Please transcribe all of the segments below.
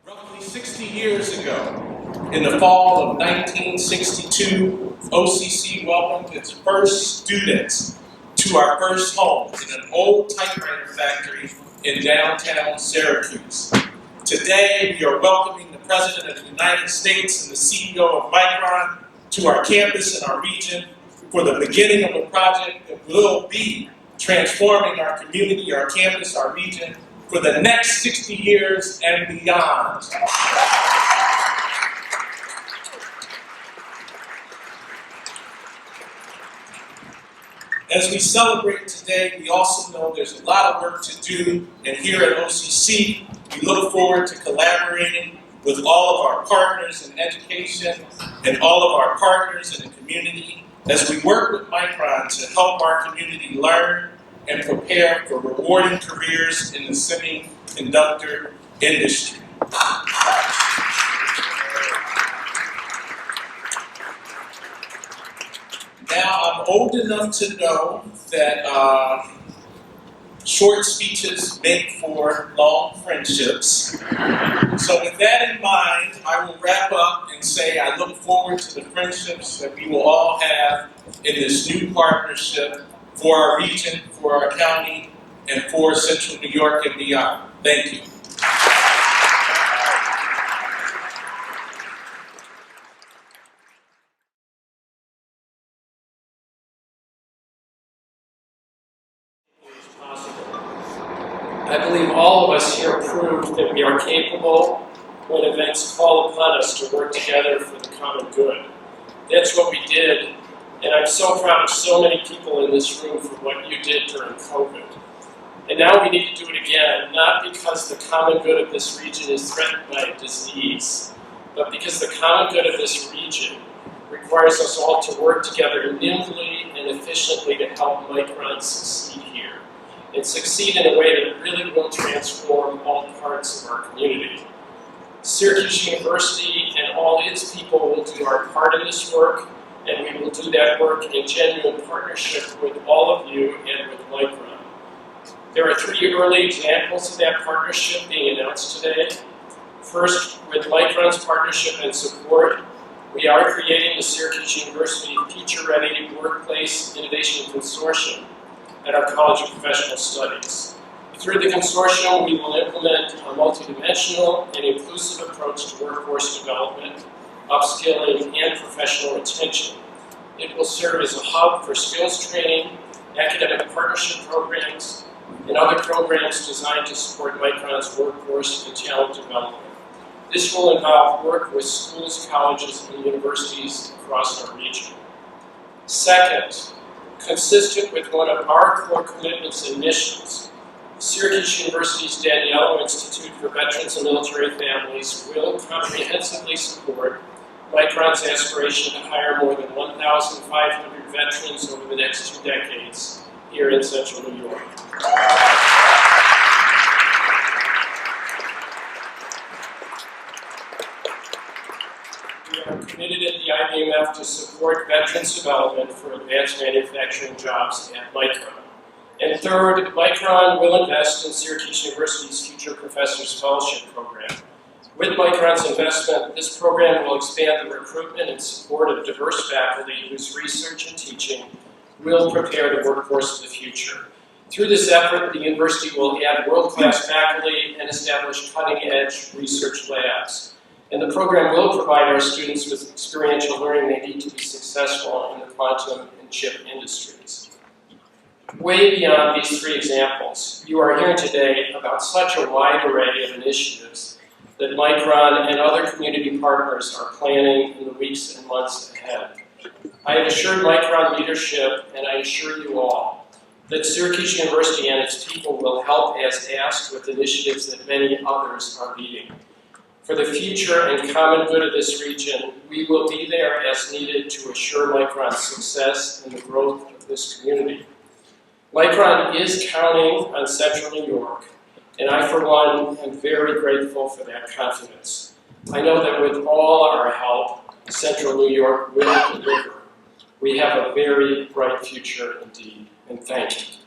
Roughly 60 years ago, in the fall of 1962, OCC welcomed its first students to our first home in an old typewriter factory in downtown Syracuse. Today, we are welcoming the President of the United States and the CEO of Micron to our campus and our region for the beginning of a project that will be transforming our community, our campus, our region, for the next 60 years and beyond. As we celebrate today, we also know there's a lot of work to do, and here at OCC, we look forward to collaborating with all of our partners in education and all of our partners in the community as we work with Micron to help our community learn and prepare for rewarding careers in the semiconductor industry. Now, I'm old enough to know that short speeches make for long friendships. So with that in mind, I will wrap up and say I look forward to the friendships that we will all have in this new partnership for our region, for our county, and for Central New York and beyond. Thank you. I believe all of us here prove that we are capable when events call upon us to work together for the common good. That's what we did, and I'm so proud of so many people in this room for what you did during COVID. And now we need to do it again, not because the common good of this region is threatened by a disease, but because the common good of this region requires us all to work together nimbly and efficiently to help Micron succeed here, and succeed in a way that really will transform all parts of our community. Syracuse University and all its people will do our part in this work, and we will do that work in genuine partnership with all of you and with Micron. There are 3 early examples of that partnership being announced today. First, with Micron's partnership and support, we are creating the Syracuse University Future Ready Workplace Innovation Consortium at our College of Professional Studies. Through the consortium, we will implement a multidimensional and inclusive approach to workforce development, upskilling, and professional retention. It will serve as a hub for skills training, academic partnership programs, and other programs designed to support Micron's workforce and talent development. This will involve work with schools, colleges, and universities across our region. Second, consistent with one of our core commitments and missions, Syracuse University's Daniello Institute for Veterans and Military Families will comprehensively support Micron's aspiration to hire more than 1,500 veterans over the next 2 decades here in Central New York. We are committed at the IBMF to support veterans development for advanced manufacturing jobs at Micron. And third, Micron will invest in Syracuse University's Future Professors Fellowship Program. With Micron's investment, this program will expand the recruitment and support of diverse faculty whose research and teaching will prepare the workforce of the future. Through this effort, the university will add world-class faculty and establish cutting-edge research labs. And the program will provide our students with experiential learning they need to be successful in the quantum and chip industries. Way beyond these 3 examples, you are hearing today about such a wide array of initiatives that Micron and other community partners are planning in the weeks and months ahead. I have assured Micron leadership, and I assure you all, that Syracuse University and its people will help as asked with initiatives that many others are leading. For the future and common good of this region, we will be there as needed to assure Micron's success and the growth of this community. Micron is counting on Central New York, and I, for one, am very grateful for that confidence. I know that with all our help, Central New York will deliver. We have a very bright future indeed, and thank you.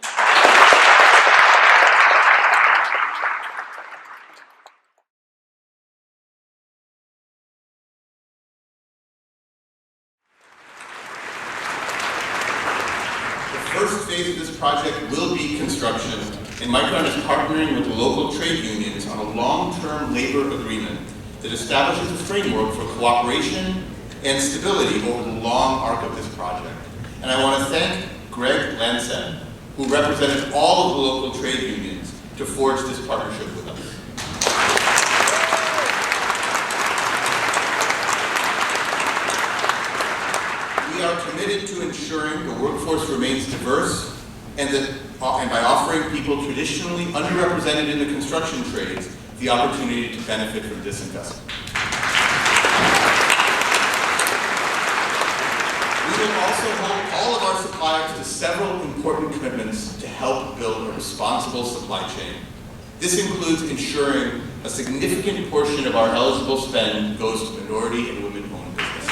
this project will be construction, and Micron is partnering with local trade unions on a long-term labor agreement that establishes a framework for cooperation and stability over the long arc of this project. And I want to thank Greg Lansett, who represented all of the local trade unions to forge this partnership with us. We are committed to ensuring the workforce remains diverse and by offering people traditionally underrepresented in the construction trades the opportunity to benefit from this investment. We will also hold all of our suppliers to several important commitments to help build a responsible supply chain. This includes ensuring a significant portion of our eligible spend goes to minority and women-owned businesses.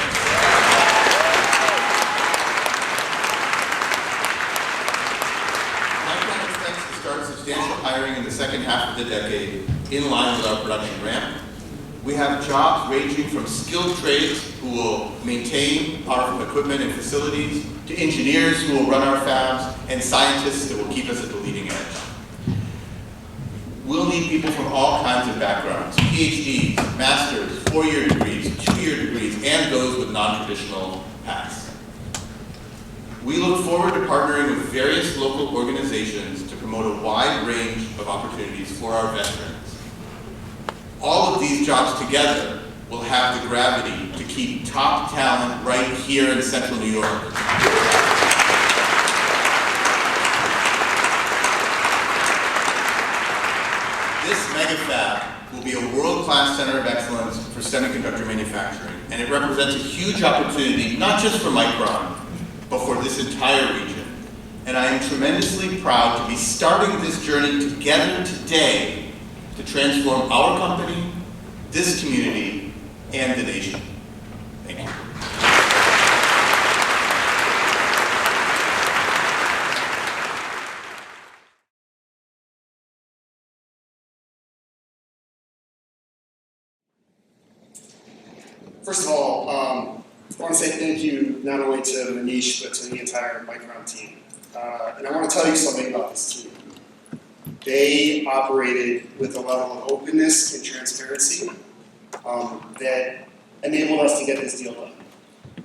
Micron expects to start substantial hiring in the second half of the decade in line with our production ramp. We have jobs ranging from skilled trades who will maintain our equipment and facilities, to engineers who will run our fabs, and scientists that will keep us at the leading edge. We'll need people from all kinds of backgrounds, PhDs, masters, 4-year degrees, 2-year degrees, and those with non-traditional paths. We look forward to partnering with various local organizations to promote a wide range of opportunities for our veterans. All of these jobs together will have the gravity to keep top talent right here in Central New York. This mega fab will be a world-class center of excellence for semiconductor manufacturing, and it represents a huge opportunity, not just for Micron, but for this entire region. And I am tremendously proud to be starting this journey together today to transform our company, this community, and the nation. Thank you. First of all, I want to say thank you not only to Manish, but to the entire Micron team. And I want to tell you something about this team. They operated with a level of openness and transparency that enabled us to get this deal done.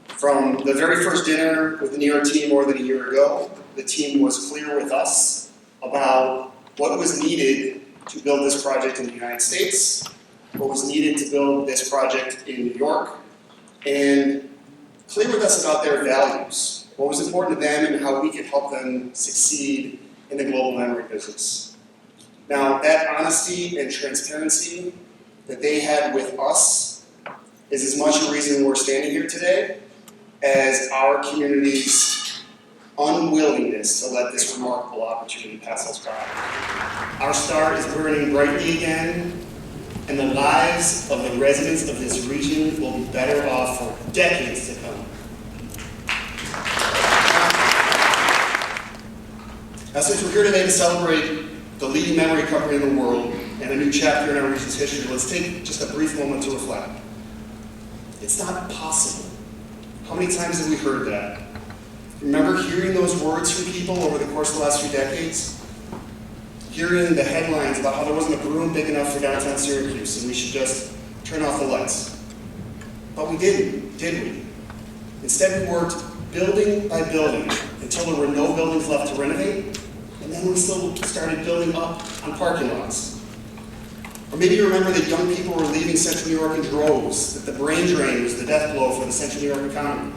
From the very first dinner with the New York team more than a year ago, the team was clear with us about what was needed to build this project in the United States, what was needed to build this project in New York, and clear with us about their values, what was important to them and how we could help them succeed in the global memory business. Now, that honesty and transparency that they had with us is as much a reason we're standing here today as our community's unwillingness to let this remarkable opportunity pass us by. Our star is burning brightly again, and the lives of the residents of this region will be better off for decades to come. Now, since we're here today to celebrate the leading memory company in the world and a new chapter in our region's history, let's take just a brief moment to reflect. It's not possible. How many times have we heard that? Remember hearing those words from people over the course of the last few decades? Hearing the headlines about how there wasn't a broom big enough for downtown Syracuse and we should just turn off the lights. But we didn't, did we? Instead, we worked building by building until there were no buildings left to renovate, and then we still started building up on parking lots. Or maybe you remember that young people were leaving Central New York in droves, that the brain drain was the death blow for the Central New York economy.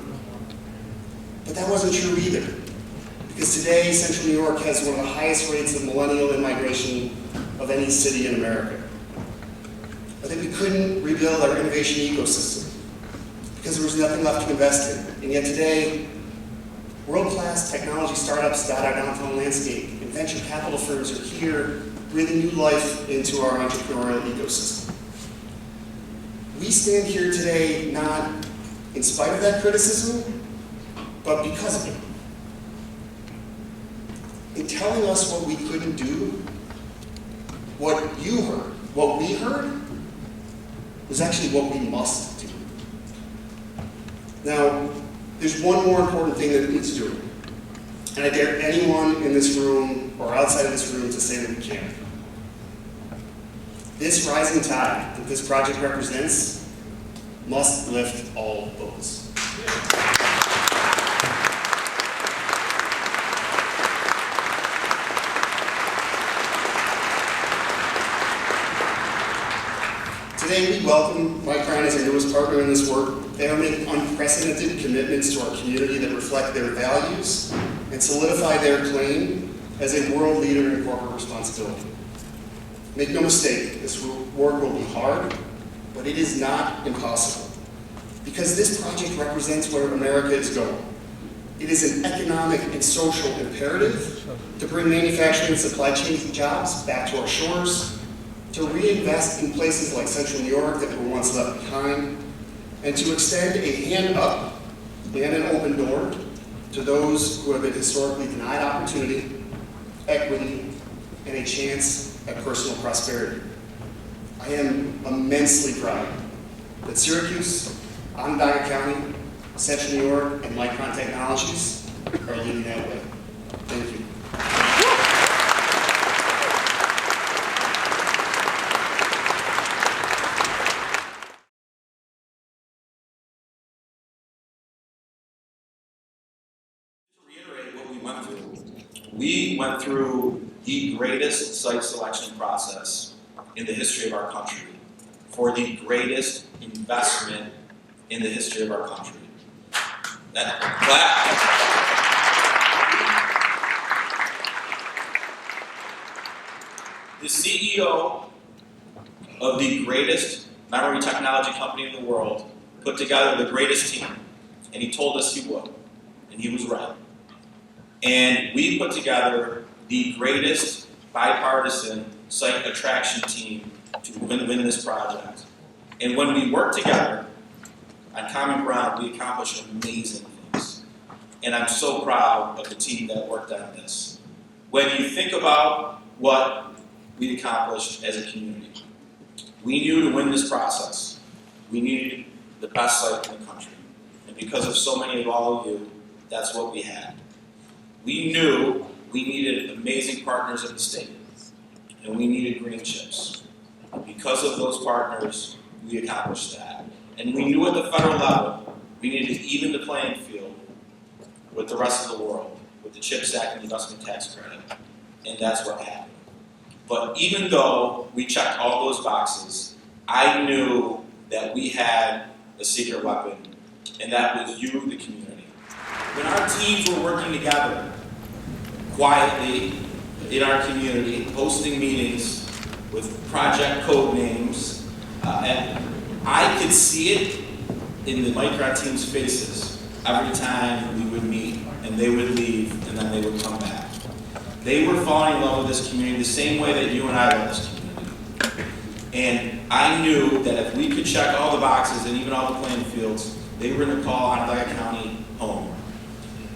But that wasn't true either, because today Central New York has one of the highest rates of millennial immigration of any city in America. But that we couldn't rebuild our innovation ecosystem because there was nothing left to invest in. And yet today, world-class technology startups dot our downtown landscape, and venture capital firms are here breathing new life into our entrepreneurial ecosystem. We stand here today not in spite of that criticism, but because of it. In telling us what we couldn't do, what you heard, what we heard, was actually what we must do. Now, there's one more important thing that it needs doing. And I dare anyone in this room or outside of this room to say that we can't. This rising tide that this project represents must lift all boats. Today we welcome Micron as our newest partner in this work. They are making unprecedented commitments to our community that reflect their values and solidify their claim as a world leader in corporate responsibility. Make no mistake, this work will be hard, but it is not impossible. Because this project represents where America is going. It is an economic and social imperative to bring manufacturing and supply chain jobs back to our shores, to reinvest in places like Central New York that were once left behind, and to extend a hand up and an open door to those who have been historically denied opportunity, equity, and a chance at personal prosperity. I am immensely proud that Syracuse, Onondaga County, Central New York, and Micron Technologies are leading that way. Thank you. We went through the greatest site selection process in the history of our country for the greatest investment in the history of our country. The CEO of the greatest memory technology company in the world put together the greatest team, and he told us he would, and he was right. And we put together the greatest bipartisan site attraction team to win this project. And when we work together on common ground, we accomplish amazing things. And I'm so proud of the team that worked on this. When you think about what we accomplished as a community, we knew to win this process, we needed the best site in the country. And because of so many of all of you, that's what we had. We knew we needed amazing partners at the state, and we needed green chips. And because of those partners, we accomplished that. And we knew at the federal level, we needed to even the playing field with the rest of the world, with the CHIPS Act and the investment tax credit. And that's what happened. But even though we checked all those boxes, I knew that we had a secret weapon, and that was you, the community. When our teams were working together, quietly in our community, hosting meetings with project code names, and I could see it in the Micron team's faces every time we would meet, and they would leave, and then they would come back. They were falling in love with this community the same way that you and I love this community. And I knew that if we could check all the boxes and even all the playing fields, they were going to call Onondaga County home.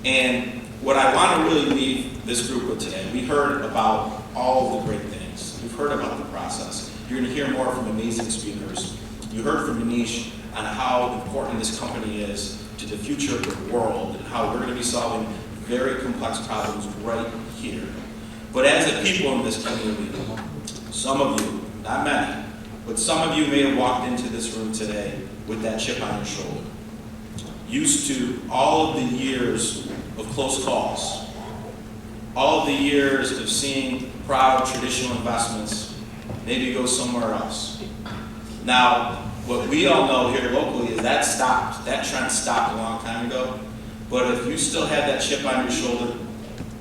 And what I want to really leave this group with today, we heard about all of the great things. We've heard about the process. You're going to hear more from amazing speakers. You heard from Manish on how important this company is to the future of the world and how we're going to be solving very complex problems right here. But as a people in this community, some of you, not many, but some of you may have walked into this room today with that chip on your shoulder. Used to all of the years of close calls, all of the years of seeing proud traditional investments maybe go somewhere else. Now, what we all know here locally is that stopped. That trend stopped a long time ago. But if you still have that chip on your shoulder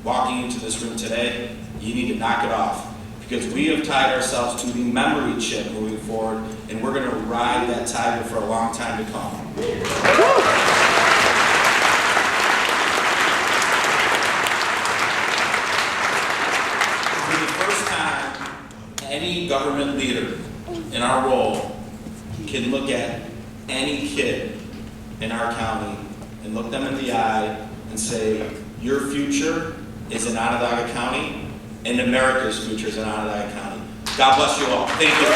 walking into this room today, you need to knock it off. Because we have tied ourselves to the memory chip moving forward, and we're going to ride that tiger for a long time to come. For the first time, any government leader in our role can look at any kid in our county and look them in the eye and say, your future is in Onondaga County, and America's future is in Onondaga County. God bless you all. Thank you.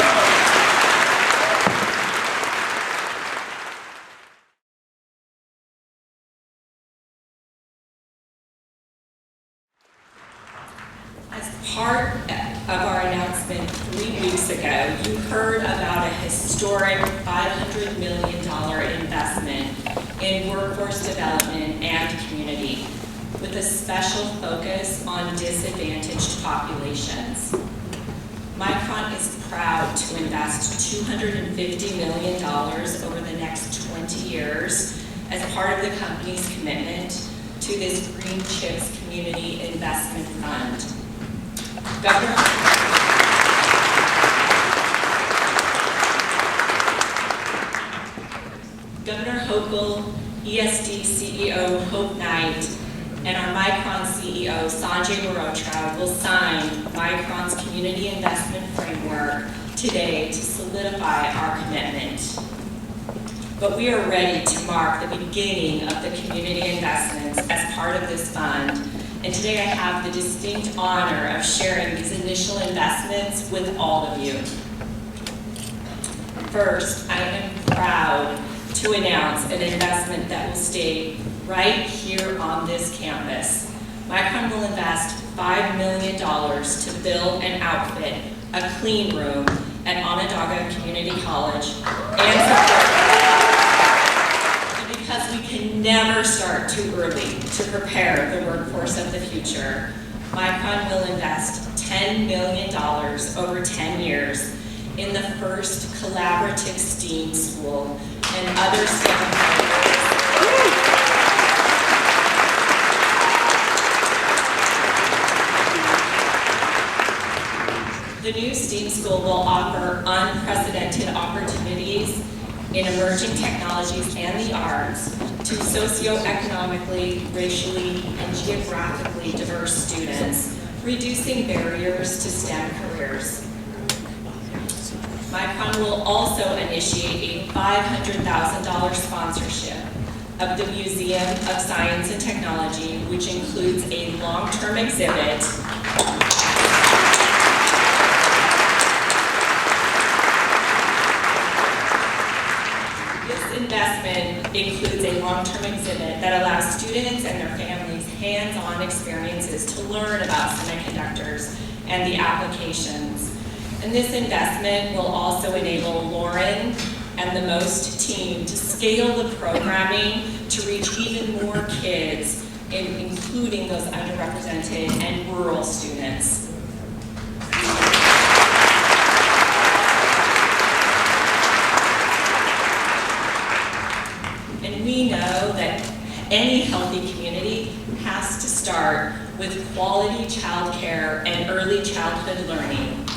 3 weeks ago, you heard about a historic $500 million investment in workforce development and community, with a special focus on disadvantaged populations. Micron is proud to invest $250 million over the next 20 years as part of the company's commitment to this Green Chips Community Investment Fund. Governor Hochul, ESD CEO Hope Knight, and our Micron CEO Sanjay Mehrotra will sign Micron's Community Investment Framework today to solidify our commitment. But we are ready to mark the beginning of the community investments as part of this fund. And today I have the distinct honor of sharing these initial investments with all of you. First, I am proud to announce an investment that will stay right here on this campus. Micron will invest $5 million to build and outfit a clean room at Onondaga Community College and because we can never start too early to prepare the workforce of the future, Micron will invest $10 million over 10 years in the first collaborative STEAM school and other STEM programs. The new STEAM school will offer unprecedented opportunities in emerging technologies and the arts to socioeconomically, racially, and geographically diverse students, reducing barriers to STEM careers. Micron will also initiate a $500,000 sponsorship of the Museum of Science and Technology, which includes a long-term exhibit investment includes a long-term exhibit that allows students and their families hands-on experiences to learn about semiconductors and the applications. And this investment will also enable Lauren and the MOST team to scale the programming to reach even more kids, including those underrepresented and rural students. We know that any healthy community has to start with quality childcare and early childhood learning.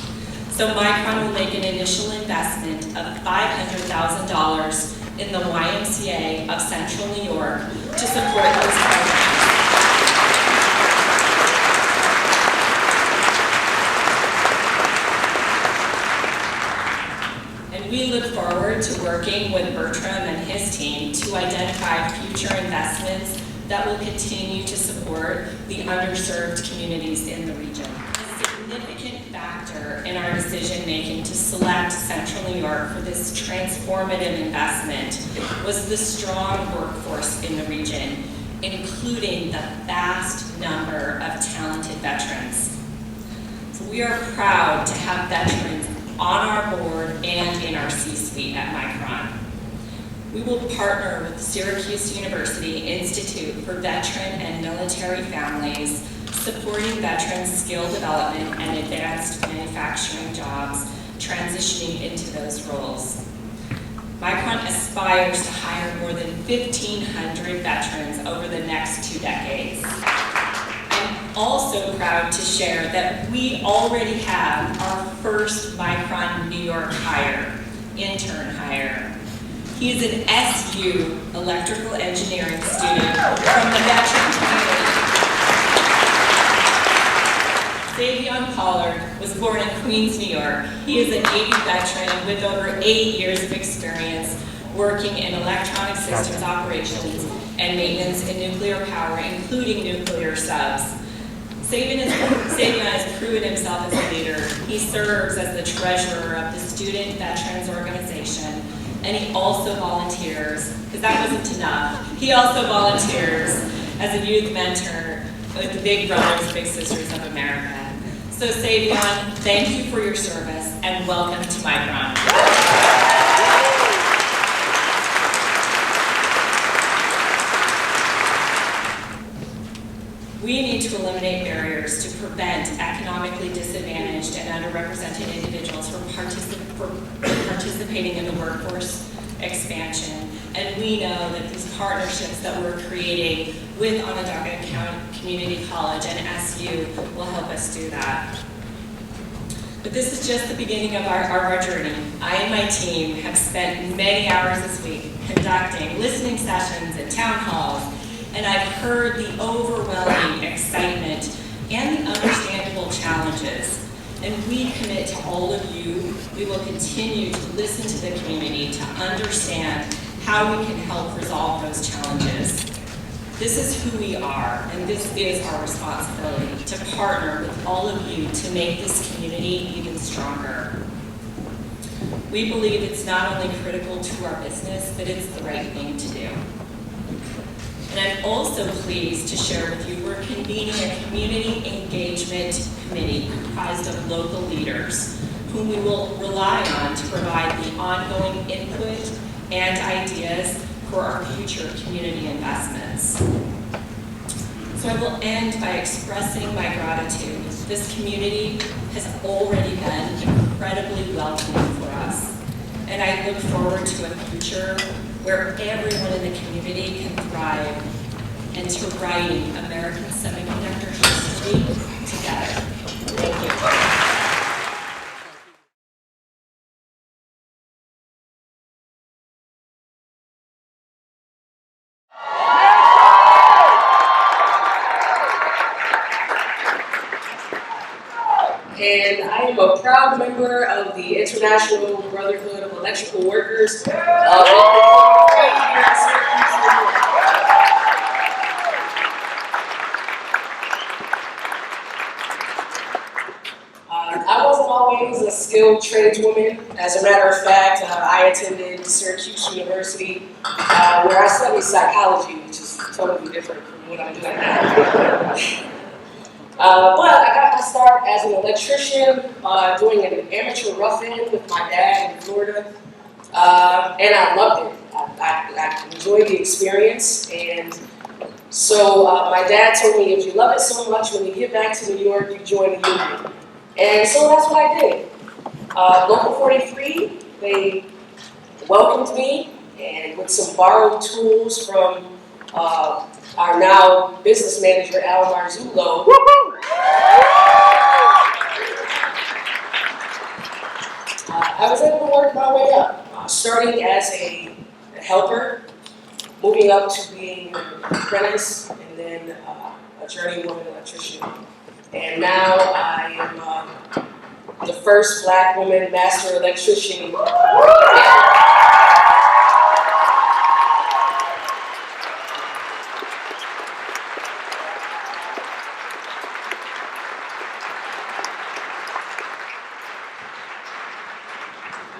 So Micron will make an initial investment of $500,000 in the YMCA of Central New York to support those programs. We look forward to working with Bertram and his team to identify future investments that will continue to support the underserved communities in the region. A significant factor in our decision-making to select Central New York for this transformative investment was the strong workforce in the region, including the vast number of talented veterans. So we are proud to have veterans on our board and in our C-suite at Micron. We will partner with Syracuse University Institute for Veteran and Military Families, supporting veterans' skill development and advanced manufacturing jobs, transitioning into those roles. Micron aspires to hire more than 1,500 veterans over the next 2 decades. Also proud to share that we already have our first Micron New York intern hire. He is an SU electrical engineering student from the veteran community. Savion Pollard was born in Queens, New York. He is a Navy veteran with over 8 years of experience working in electronic systems operations and maintenance in nuclear power, including nuclear subs. Savion has proven himself as a leader. He serves as the treasurer of the Student Veterans Organization, and he also volunteers, because that wasn't enough, he also volunteers as a youth mentor with the Big Brothers, Big Sisters of America. So Savion, thank you for your service and welcome to Micron. We need to eliminate barriers to prevent economically disadvantaged and underrepresented individuals from participating in the workforce expansion. And we know that these partnerships that we're creating with Onondaga Community College and SU will help us do that. But this is just the beginning of our journey. I and my team have spent many hours this week conducting listening sessions and town halls, and I've heard the overwhelming excitement and the understandable challenges. And we commit to all of you, we will continue to listen to the community to understand how we can help resolve those challenges. This is who we are, and this is our responsibility to partner with all of you to make this community even stronger. We believe it's not only critical to our business, but it's the right thing to do. And I'm also pleased to share with you we're convening a community engagement committee comprised of local leaders whom we will rely on to provide the ongoing input and ideas for our future community investments. So I will end by expressing my gratitude. This community has already been incredibly welcoming for us. And I look forward to a future where everyone in the community can thrive and to writing American semiconductor history together. Thank you. And I am a proud member of the International Brotherhood of Electrical Workers. I wasn't always a skilled tradeswoman. As a matter of fact, I attended Syracuse University, where I studied psychology, which is totally different from what I'm doing now. But I got my start as an electrician, doing an amateur rough-in with my dad in Florida, and I loved it. I enjoyed the experience, and so my dad told me, if you love it so much, when you get back to New York, you join the union. And so that's what I did. Local 43, they welcomed me, and with some borrowed tools from our now business manager, Al Marzullo. I was able to work my way up, starting as a helper, moving up to being an apprentice, and then a journeywoman electrician. And now I am the first Black woman master electrician.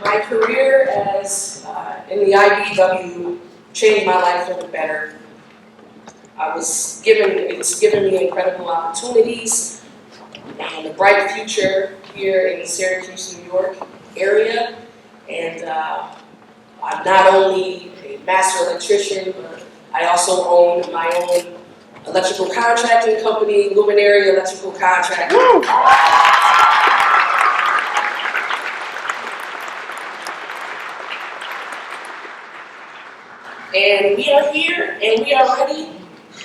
My career as in the IBEW changed my life for the better. It's given me incredible opportunities and a bright future here in the Syracuse, New York area. And I'm not only a master electrician, but I also own my own electrical contracting company, Luminary Electrical Contracting. And we are here, and we are ready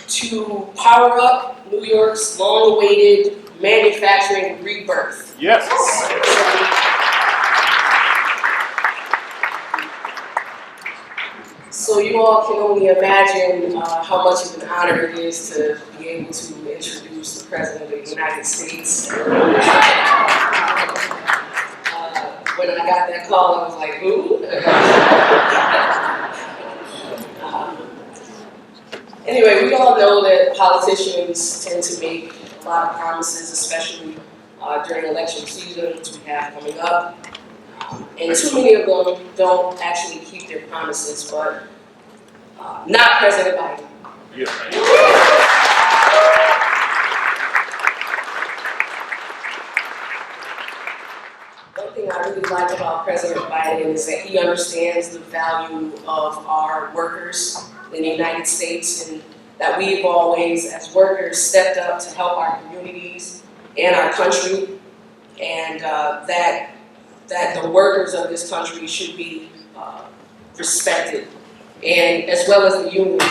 to power up New York's long-awaited manufacturing rebirth. Yes. So you all can only imagine how much of an honor it is to be able to introduce the President of the United States. When I got that call, I was like, who? Anyway, we all know that politicians tend to make a lot of promises, especially during election season, which we have coming up. And too many of them don't actually keep their promises, but not President Biden. really like about President Biden is that he understands the value of our workers in the United States, and that we've always, as workers, stepped up to help our communities and our country, and that the workers of this country should be respected, and as well as the unions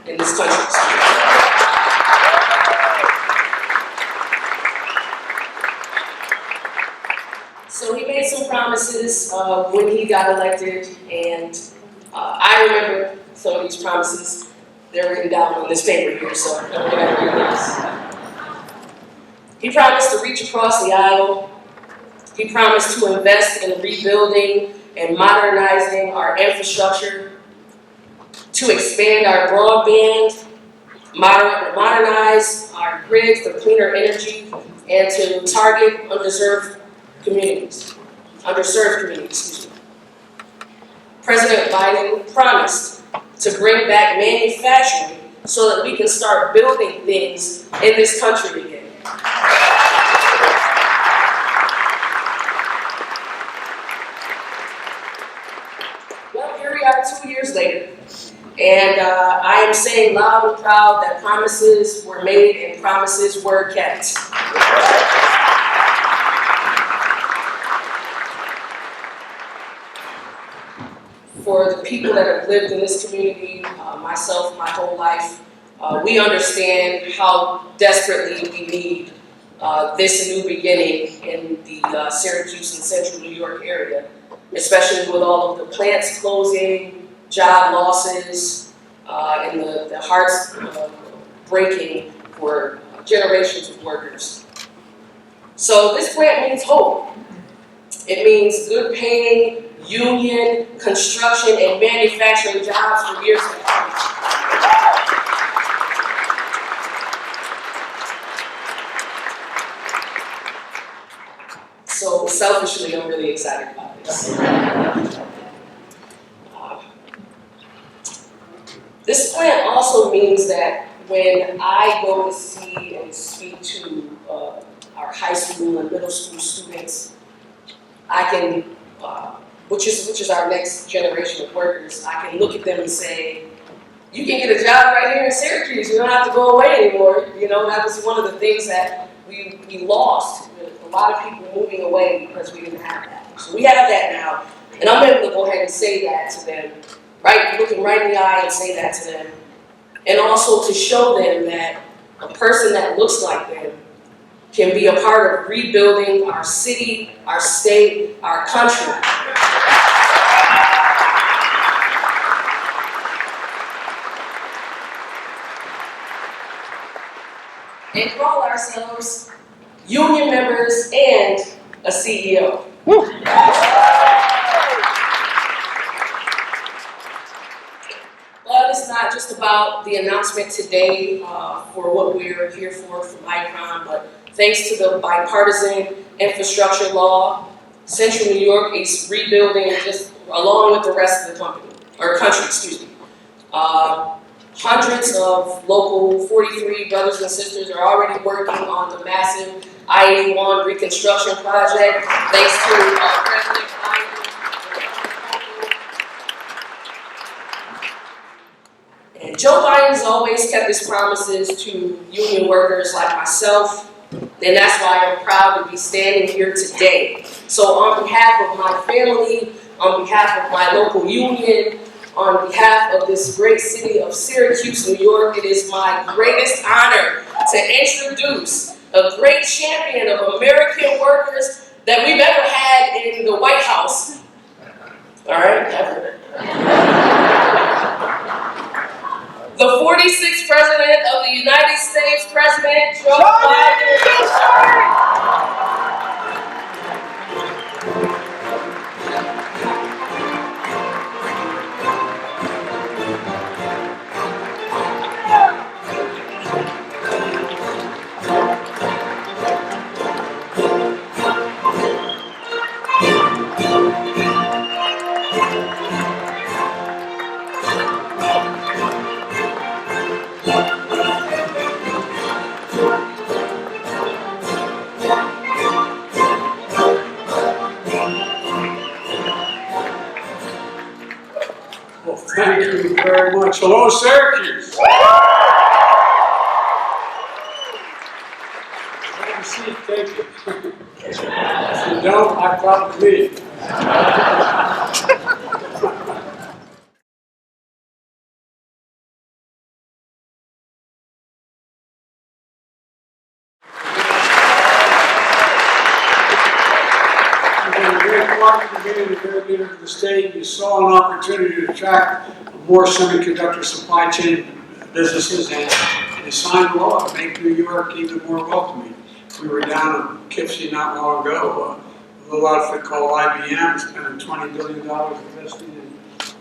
in this country. So he made some promises when he got elected, and I remember some of these promises. They're written down on this paper here, so I'm going to read this. He promised to reach across the aisle. He promised to invest in rebuilding and modernizing our infrastructure, to expand our broadband, modernize our grid for cleaner energy, and to target underserved communities. President Biden promised to bring back manufacturing so that we can start building things in this country again. Well, here we are 2 years later, and I am saying loud and proud that promises were made and promises were kept. For the people that have lived in this community, myself, my whole life, we understand how desperately we need this new beginning in the Syracuse and Central New York area, especially with all of the plants closing, job losses, and the hearts breaking for generations of workers. So this grant means hope. It means good paying, union, construction, and manufacturing jobs for years to come. So selfishly, I'm really excited about this. This plan also means that when I go to see and speak to our high school and middle school students, I can, which is our next generation of workers, I can look at them and say, you can get a job right here in Syracuse. You don't have to go away anymore. You know, that was one of the things that we lost. A lot of people moving away because we didn't have that. So we have that now. And I'm able to go ahead and say that to them, right? Looking right in the eye and say that to them. And also to show them that a person that looks like them can be a part of rebuilding our city, our state, our country. And call ourselves union members and a CEO. But it's not just about the announcement today for what we're here for Micron, but thanks to the bipartisan infrastructure law, Central New York is rebuilding just along with the rest of the country. Hundreds of local 43 brothers and sisters are already working on the massive I-81 reconstruction project, thanks to President Biden. And Joe Biden's always kept his promises to union workers like myself, and that's why I'm proud to be standing here today. So on behalf of my family, on behalf of my local union, on behalf of this great city of Syracuse, New York, it is my greatest honor to introduce a great champion of American workers that we've ever had in the White House. All right, ever. The 46th President of the United States, President Joe Biden. Thank you very much. Hello, Syracuse. Have a seat, thank you. If you don't, I probably leave. You've been a great partner to me and a great leader of the state. You saw an opportunity to attract more semiconductor supply chain businesses, and you signed a law to make New York even more welcoming. We were down in Poughkeepsie not long ago. A little outfit called IBM spending $20 billion investing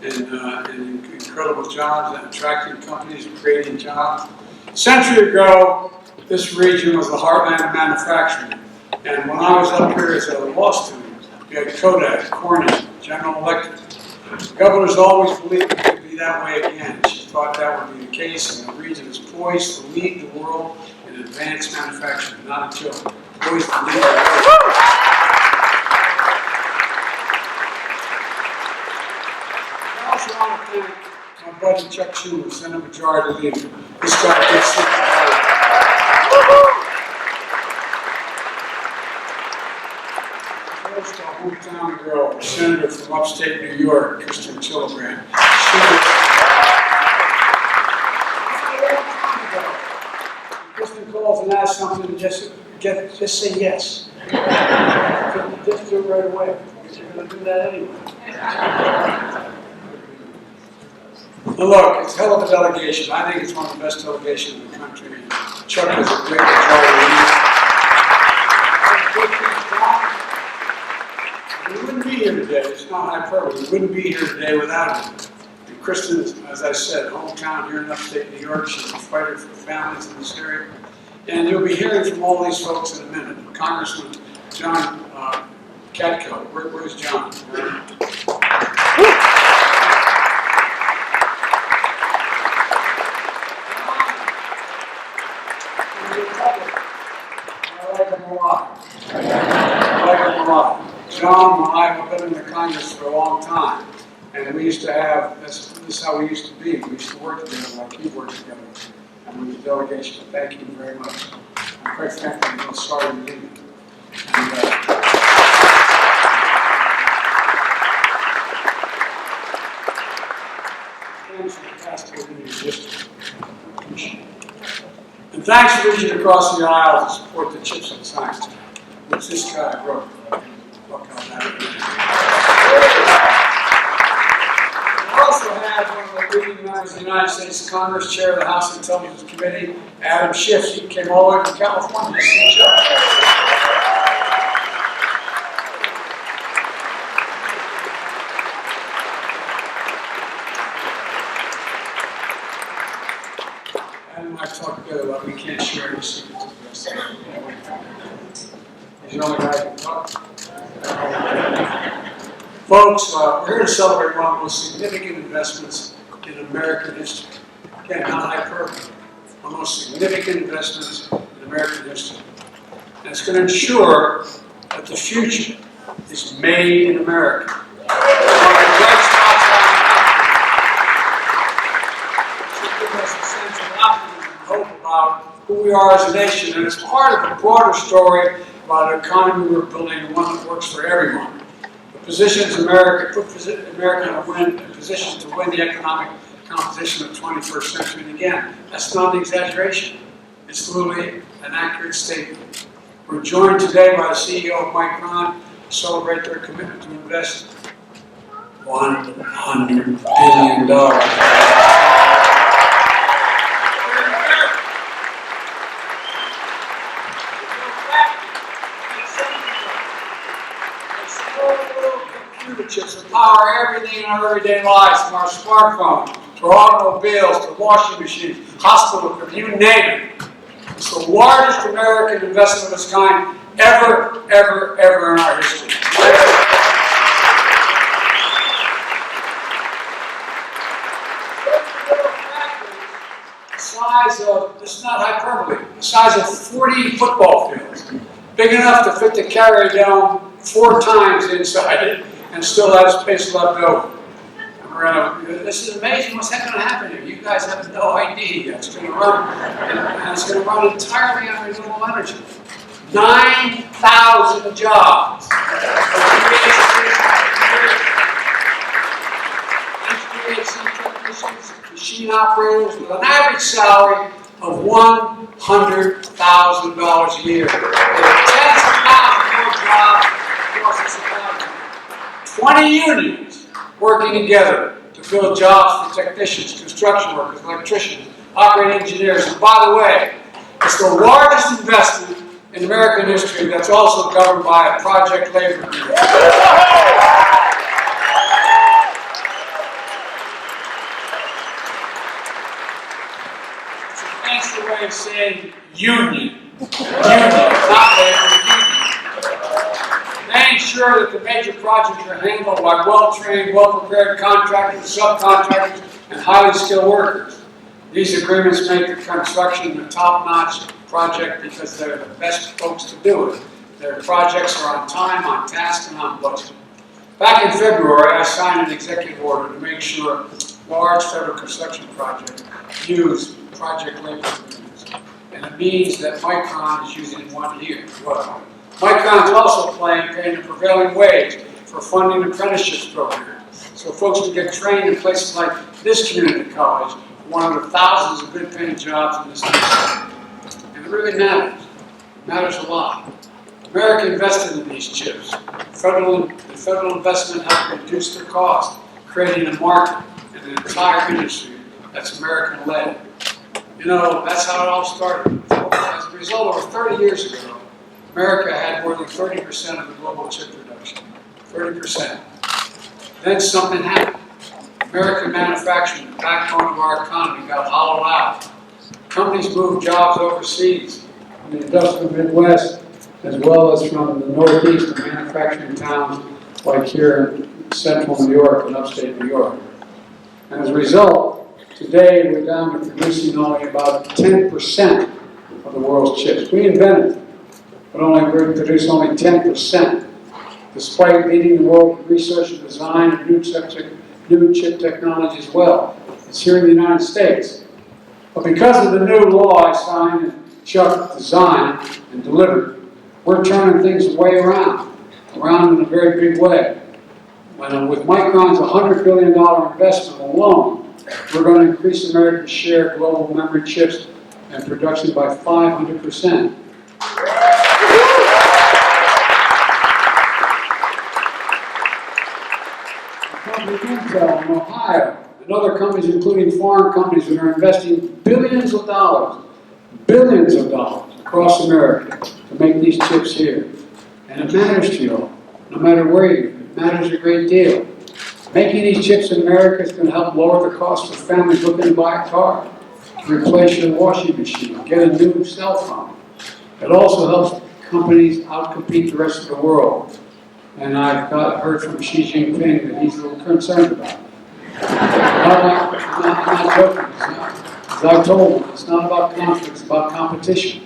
in incredible jobs and attracting companies and creating jobs. A century ago, this region was the heartland of manufacturing. And when I was up here as a law student, we had Kodak, Corning, General Electric. The governor's always believed it could be that way again. She thought that would be the case, and the region is poised to lead the world in advanced manufacturing. Not a joke. Poised to lead the world. I also want to thank my buddy Chuck Schumer, Senate Majority Leader. This guy gets it. First, our hometown girl, Senator from upstate New York, Kristen Gillibrand. Kristen calls and asks something, just say yes. Just do it right away, because you're going to do that anyway. Now look, it's a hell of a delegation. I think it's one of the best delegations in the country. Chuck has a great majority. We wouldn't be here today. It's not hyperbole. We wouldn't be here today without him. And Kristen, as I said, hometown here in upstate New York. She's a fighter for families in this area. And you'll be hearing from all these folks in a minute. Congressman John Katko. Where's John? I like him a lot. John and I have been in the Congress for a long time, and we used to have, this is how we used to be. We used to work together like he worked together. And with the delegation, thank you very much. I'm quite frankly, I'm real sorry to leave you. Thanks for the past 8 years, just appreciate it. And thanks for reaching across the aisle to support the chips and science, which this guy wrote. We also have one of the leading members of the United States Congress, Chair of the House Intelligence Committee, Adam Schiff. He came all the way from California to see Chuck. Adam and I talked together about we can't share any secrets with the rest of us. He's the only guy who can talk. Folks, we're here to celebrate one of the most significant investments in American history. Again, not hyperbole. One of the most significant investments in American history. And it's going to ensure that the future is made in America. One of the bright spots should give us a sense of optimism and hope about who we are as a nation. And it's part of a broader story about an economy we're building, and one that works for everyone. The positions America put America in a position to win the economic competition of the 21st century. And again, that's not an exaggeration. It's literally an accurate statement. We're joined today by the CEO of Micron to celebrate their commitment to invest $100 billion. Chips that power everything in our everyday lives, from our smartphones, to our automobiles, to washing machines, hospital equipment, you name it. It's the largest American investment of its kind ever in our history. The size of, this is not hyperbole, the size of 40 football fields, big enough to fit the carry down 4 times inside it, and still have space left over. And This is amazing what's going to happen here. You guys have no idea. It's going to run, and it's going to run entirely on renewable energy. 9,000 jobs. HVAC technicians, machine operators with an average salary of $100,000 a year. There are tens of thousands more jobs across the supply chain. 20 unions working together to build jobs for technicians, construction workers, electricians, operating engineers. And by the way, it's the largest investment in American history that's also governed by a project labor agreement. It's a fancy way of saying union. Not labor, union. They ensure that the major projects are handled by well-trained, well-prepared contractors, subcontractors, and highly skilled workers. These agreements make the construction a top-notch project because they're the best folks to do it. Their projects are on time, on task, and on budget. Back in February, I signed an executive order to make sure large federal construction projects use project labor agreements. And it means that Micron is using one here as well. Micron is also paying the prevailing wage for funding apprenticeships programs. So folks can get trained in places like this community college, one of the thousands of good paying jobs in this nation. And it really matters. It matters a lot. America invested in these chips. The federal investment helped reduce their cost, creating a market and an entire industry that's American-led. You know, that's how it all started. As a result, over 30 years ago, America had more than 30% of the global chip production. 30%. Then something happened. American manufacturing, the backbone of our economy, got hollowed out. Companies moved jobs overseas, from the industrial Midwest, as well as from the Northeast to manufacturing towns like here in central New York and upstate New York. And as a result, today we're down to producing only about 10% of the world's chips. We invented them, but we produce only 10%, despite leading the world in research and design and new chip technology as well. It's here in the United States. But because of the new law I signed and Chuck designed and delivered, we're turning things way around in a very big way. With Micron's $100 billion investment alone, we're going to increase America's share of global memory chips and production by 500%. Intel in Ohio and other companies, including foreign companies, that are investing billions of dollars across America to make these chips here. And it matters to you all, no matter where you are. It matters a great deal. Making these chips in America is going to help lower the cost for families looking to buy a car, to replace your washing machine, get a new cell phone. It also helps companies outcompete the rest of the world. And I've heard from Xi Jinping that he's a little concerned about it. I'm not joking. As I've told him, it's not about conflict, it's about competition.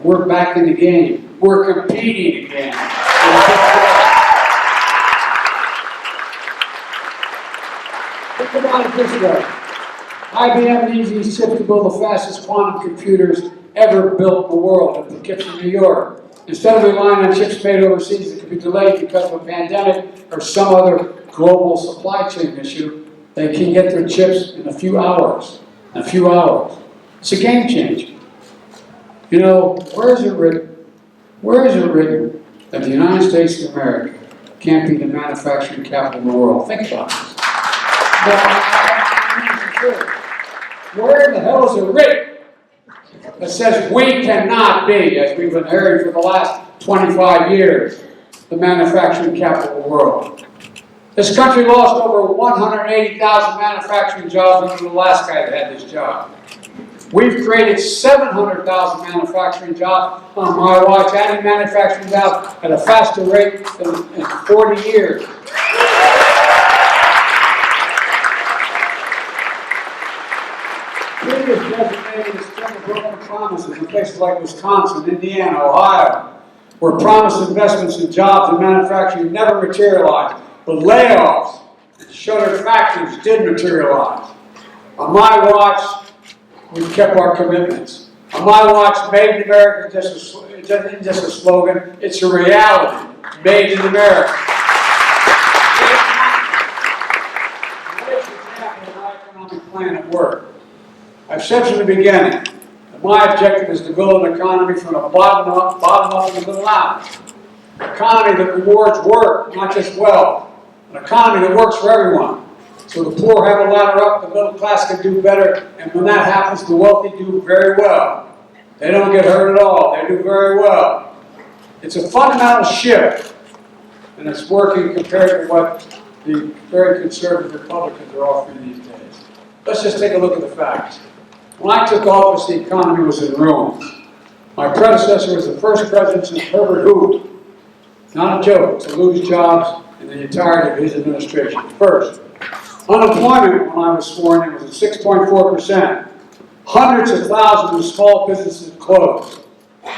We're back in the game. We're competing again. Think about it this way. IBM needs these chips to build the fastest quantum computers ever built in the world at the Kips in New York. Instead of relying on chips made overseas that could be delayed because of a pandemic or some other global supply chain issue, they can get their chips in a few hours. It's a game changer. You know, where is it written that the United States of America can't be the manufacturing capital of the world? Think about this. Where in the hell is it written that says we cannot be, as we've been hearing for the last 25 years, the manufacturing capital of the world? This country lost over 180,000 manufacturing jobs under the last guy that had this job. We've created 700,000 manufacturing jobs on my watch, adding manufacturing jobs at a faster rate than in 40 years. Previous designated as broken promises in places like Wisconsin, Indiana, Ohio, where promised investments in jobs and manufacturing never materialized, but layoffs and shuttered factories did materialize. On my watch, we kept our commitments. On my watch, Made in America isn't just a slogan, it's a reality. Made in America. Here's an example of my economic plan at work. I've said from the beginning that my objective is to build an economy from the bottom up and the middle out. An economy that rewards work, not just wealth. An economy that works for everyone. So the poor have a ladder up, the middle class can do better, and when that happens, the wealthy do very well. They don't get hurt at all, they do very well. It's a fundamental shift, and it's working compared to what the very conservative Republicans are offering these days. Let's just take a look at the facts. When I took office, the economy was in ruins. My predecessor was the first president since Herbert Hoover. Not a joke, to lose jobs in the entirety of his administration. First, unemployment when I was sworn in was at 6.4%. Hundreds of thousands of small businesses closed.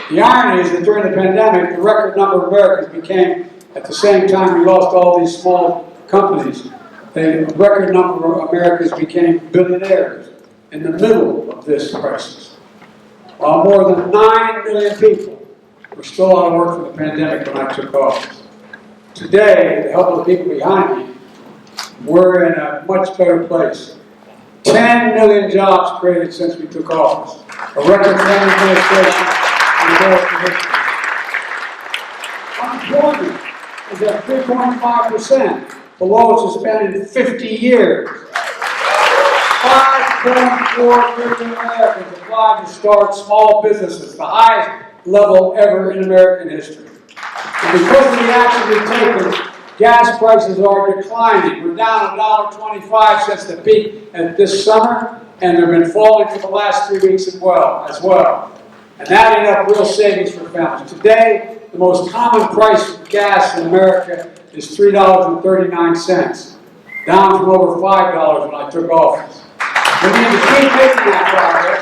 The irony is that during the pandemic, the record number of Americans became, at the same time we lost all these small companies, the record number of Americans became billionaires in the middle of this crisis. While more than 9 million people were still out of work from the pandemic when I took office. Today, with the help of the people behind me, we're in a much better place. 10 million jobs created since we took office. A record for any administration in American history. Unemployment is at 3.5%, the lowest it's been in 50 years. 5.4 million Americans applied to start small businesses, the highest level ever in American history. And because of the action we've taken, gas prices are declining. We're down $1.25 since the peak this summer, and they've been falling for the last 3 weeks as well. And adding up real savings for families. Today, the most common price of gas in America is $3.39, down from over $5 when I took office. We need to keep making that progress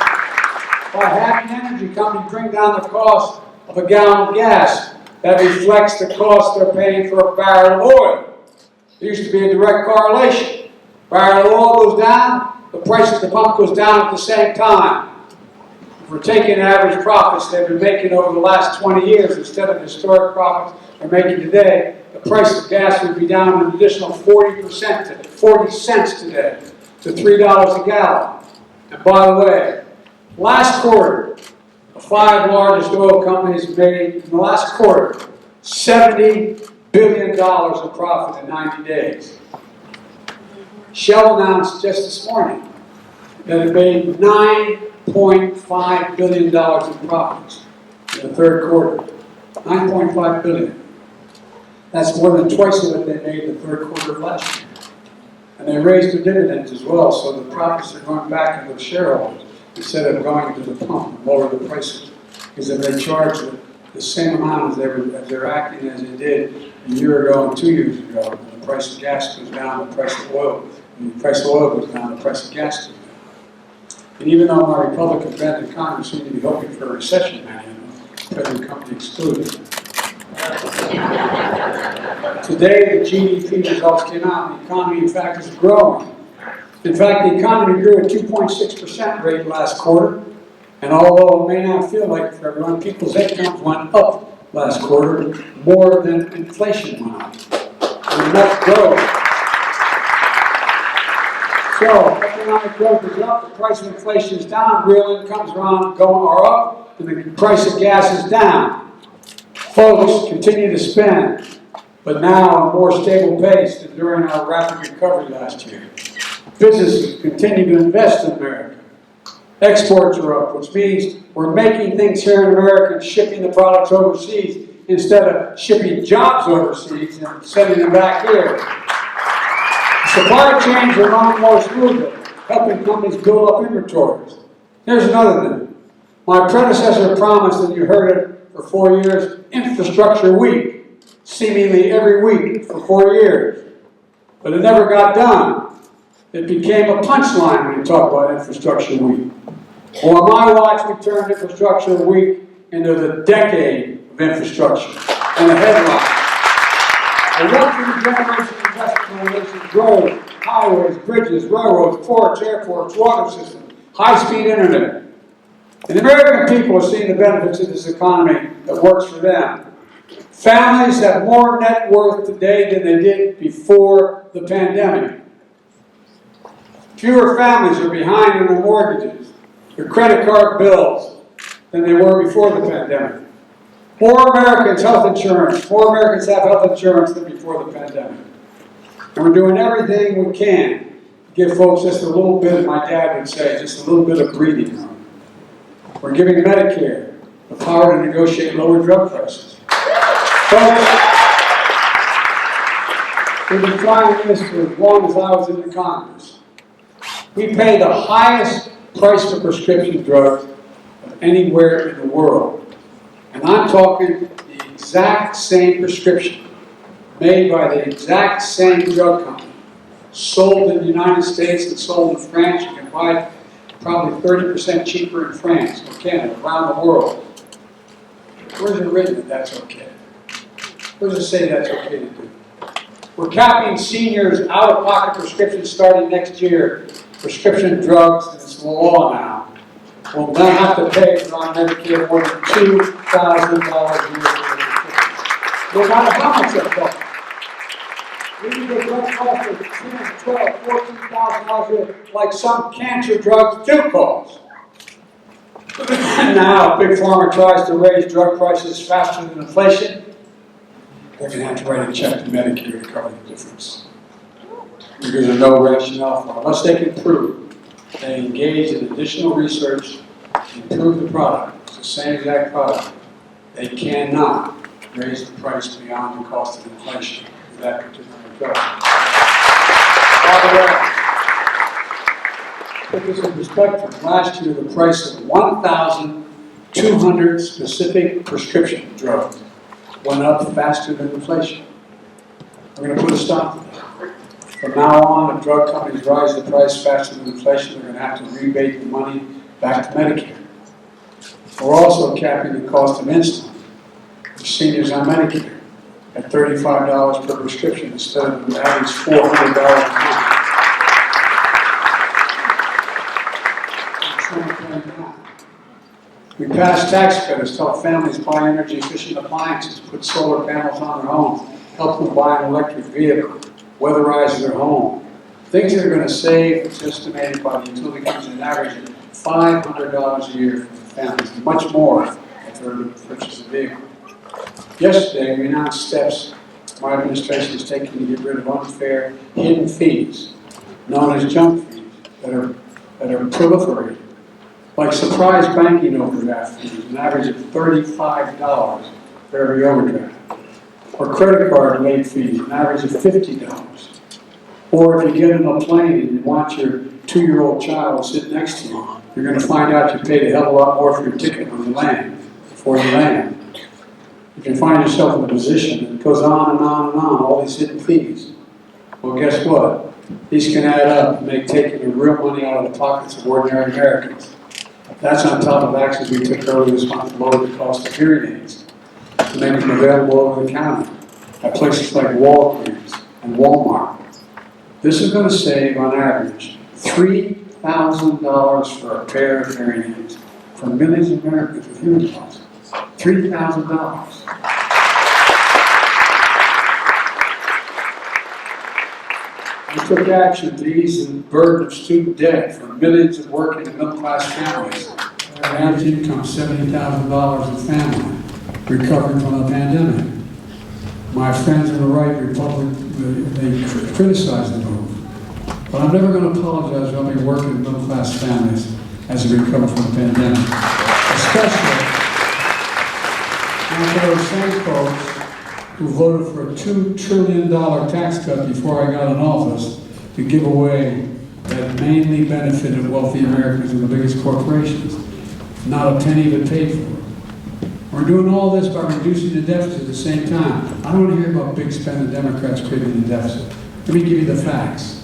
by having energy companies bring down the cost of a gallon of gas. That reflects the cost they're paying for a barrel of oil. There used to be a direct correlation. Barrel of oil goes down, the price at the pump goes down at the same time. If we're taking average profits they've been making over the last 20 years instead of historic profits they're making today, the price of gas would be down an additional 40% to 40 cents today to $3 a gallon. And by the way, last quarter, the 5 largest oil companies made, in the last quarter, $70 billion in profit in 90 days. Shell announced just this morning that it made $9.5 billion in profits in the third quarter. $9.5 billion. That's more than twice of what they made in the third quarter of last year. And they raised their dividends as well, so the profits are going back into the shareholders instead of going to the pump and lower the prices. Because if they charge the same amount as they're acting as they did a year ago and 2 years ago, and the price of gas goes down, the price of oil, and the price of oil goes down, the price of gas goes down. And even though my Republican friends in Congress seem to be hoping for a recession, present company excluded. Today, the GDP results came out, and the economy, in fact, is growing. In fact, the economy grew at 2.6% rate last quarter, and although it may not feel like it for everyone, people's incomes went up last quarter more than inflation went up. And that's growth. So, economic growth is up, the price of inflation is down, real incomes are up, and the price of gas is down. Folks continue to spend, but now at a more stable pace than during our rapid recovery last year. Businesses continue to invest in America. Exports are up, which means we're making things here in America and shipping the products overseas instead of shipping jobs overseas and sending them back here. Supply chains are running more smoothly, helping companies build up inventories. Here's another thing. My predecessor promised, and you heard it for 4 years, infrastructure week, seemingly every week for 4 years. But it never got done. It became a punchline when you talk about infrastructure week. Well, on my watch, we turned infrastructure week into the decade of infrastructure and a headline. A once-in-a-generation investment nation's roads, highways, bridges, railroads, ports, airports, water system, high-speed internet. And the American people are seeing the benefits of this economy that works for them. Families have more net worth today than they did before the pandemic. Fewer families are behind on their mortgages, their credit card bills, than they were before the pandemic. More Americans have health insurance than before the pandemic. And we're doing everything we can to give folks just a little bit, my dad would say, just a little bit of breathing room. We're giving Medicare the power to negotiate lower drug prices. Folks, we've been trying this for as long as I was in the Congress. We pay the highest price for prescription drugs of anywhere in the world. And I'm talking the exact same prescription made by the exact same drug company, sold in the United States and sold in France. You can buy it probably 30% cheaper in France or Canada, around the world. Where's it written that that's okay? Where does it say that's okay to do? We're capping seniors' out-of-pocket prescriptions starting next year. Prescription drugs, and it's law now, will now have to pay for on Medicare more than $2,000 a year for the prescription. No matter how much it costs. We can get drugs cost of $10,000, $12,000, $14,000 a year, like some cancer drugs do cost. And now, Big Pharma tries to raise drug prices faster than inflation. They're going to have to write a check to Medicare to cover the difference. Because there's no rationale for it. Unless they can prove they engage in additional research to improve the product, it's the same exact product, they cannot raise the price beyond the cost of inflation for that particular drug. By the way, to put this in perspective, last year the price of 1,200 specific prescription drugs went up faster than inflation. We're going to put a stop to that. From now on, if drug companies rise the price faster than inflation, they're going to have to rebate the money back to Medicare. We're also capping the cost of insulin for seniors on Medicare at $35 per prescription instead of the average $400 a month. We passed tax credits to help families buy energy-efficient appliances, put solar panels on their homes, help them buy an electric vehicle, weatherize their home. Things that are going to save, it's estimated by the utility companies, an average of $500 a year for families, much more if they were to purchase a vehicle. Yesterday, we announced steps my administration is taking to get rid of unfair hidden fees, known as junk fees, that are proliferating, like surprise banking overdraft fees, an average of $35 for every overdraft. Or credit card late fees, an average of $50. Or if you get on a plane and you want your 2-year-old child to sit next to you, you're going to find out you paid a hell of a lot more for your ticket when you land, before you land. You can find yourself in a position that goes on and on and on, all these hidden fees. Well, guess what? These can add up and make taking the real money out of the pockets of ordinary Americans. That's on top of actions we took earlier this month to lower the cost of hearing aids, to make them available over the counter at places like Walgreens and Walmart. This is going to save, on average, $3,000 for a pair of hearing aids for millions of Americans with hearing loss. $3,000. We took action to ease the burden of student debt for millions of working and middle-class families. Our average income $70,000 a family, recovering from the pandemic. My friends on the right, they criticize the move. But I'm never going to apologize for helping working and middle-class families as we recover from the pandemic. Especially for those same folks who voted for a $2 trillion tax cut before I got in office to give away that mainly benefited wealthy Americans and the biggest corporations. Not a penny of it paid for. We're doing all this by reducing the deficit at the same time. I don't want to hear about big spending Democrats creating the deficit. Let me give you the facts.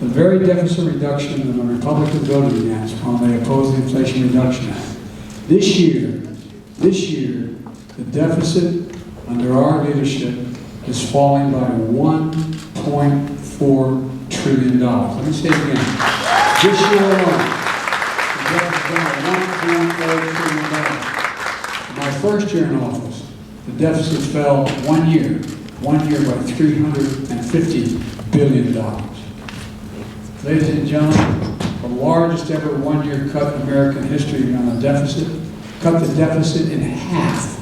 The very deficit reduction that the Republicans voted against when they opposed the Inflation Reduction Act. This year, the deficit under our leadership is falling by $1.2 $1.4 trillion. Let me say it again. This year alone, the deficit's gone $1.4 trillion. My first year in office, the deficit fell 1 year by $350 billion. Ladies and gentlemen, the largest ever one-year cut in American history on the deficit, cut the deficit in half.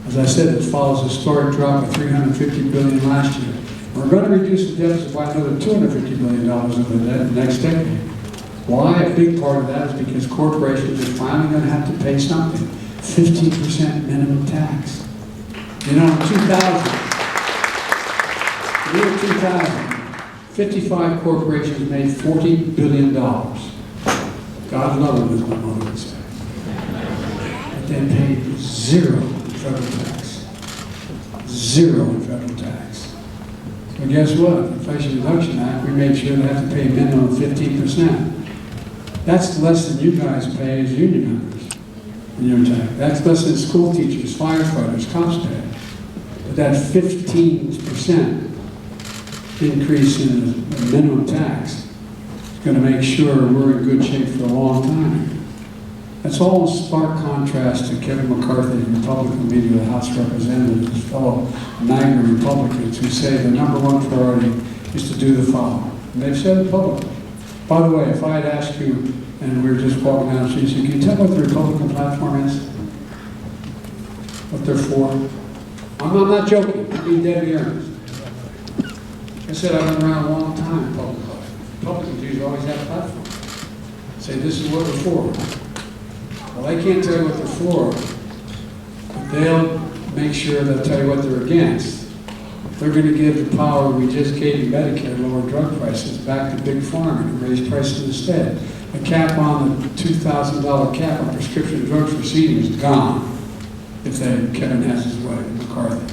As I said, it follows a historic drop of $350 billion last year. We're going to reduce the deficit by another $250 billion over the next decade. Why? A big part of that is because corporations are finally going to have to pay something. 15% minimum tax. You know, in 2000, 55 corporations made $40 billion. God love them, as my mother would say. But they paid zero in federal tax. Zero in federal tax. Well, guess what? The Inflation Reduction Act, we made sure they have to pay a minimum of 15%. That's less than you guys pay as union members in your tax. That's less than school teachers, firefighters, cops pay. But that 15% increase in the minimum tax is going to make sure we're in good shape for a long time. That's all in stark contrast to Kevin McCarthy, Republican leader of the House of Representatives, his fellow MAGA Republicans who say the #1 priority is to do the following. And they've said it publicly. By the way, if I had asked you, and we were just walking down the street, so can you tell what the Republican platform is? What they're for? I'm not joking. I'm being deadly earnest. I said I've been around a long time in public life. Republicans usually always have platforms. Say this is what we're for. Well, they can't tell you what they're for, but they'll make sure they'll tell you what they're against. They're going to give the power we just gave you Medicare, lower drug prices, back to Big Pharma and raise prices instead. The cap on the $2,000 cap on prescription drugs for seniors is gone, if Kevin has his way, McCarthy.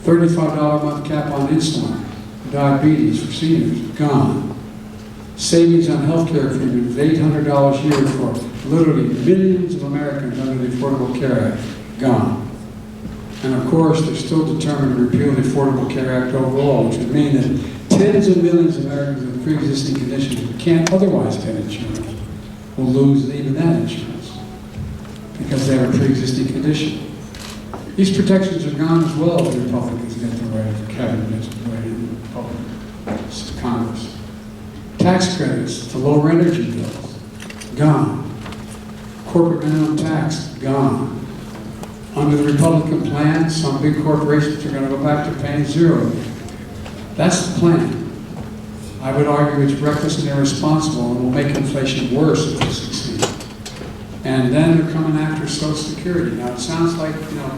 $35 a month cap on insulin, diabetes for seniors, gone. Savings on health care premiums, $800 a year for literally millions of Americans under the Affordable Care Act, gone. And of course, they're still determined to repeal the Affordable Care Act overall, which would mean that tens of millions of Americans with pre-existing conditions who can't otherwise get insurance will lose even that insurance because they have a pre-existing condition. These protections are gone as well if the Republicans get their way, if Kevin gets his way in Congress. Tax credits to lower energy bills, gone. Corporate minimum tax, gone. Under the Republican plan, some big corporations are going to go back to paying zero. That's the plan. I would argue it's reckless and irresponsible and will make inflation worse if they succeed. And then they're coming after Social Security. Now it sounds like, you know,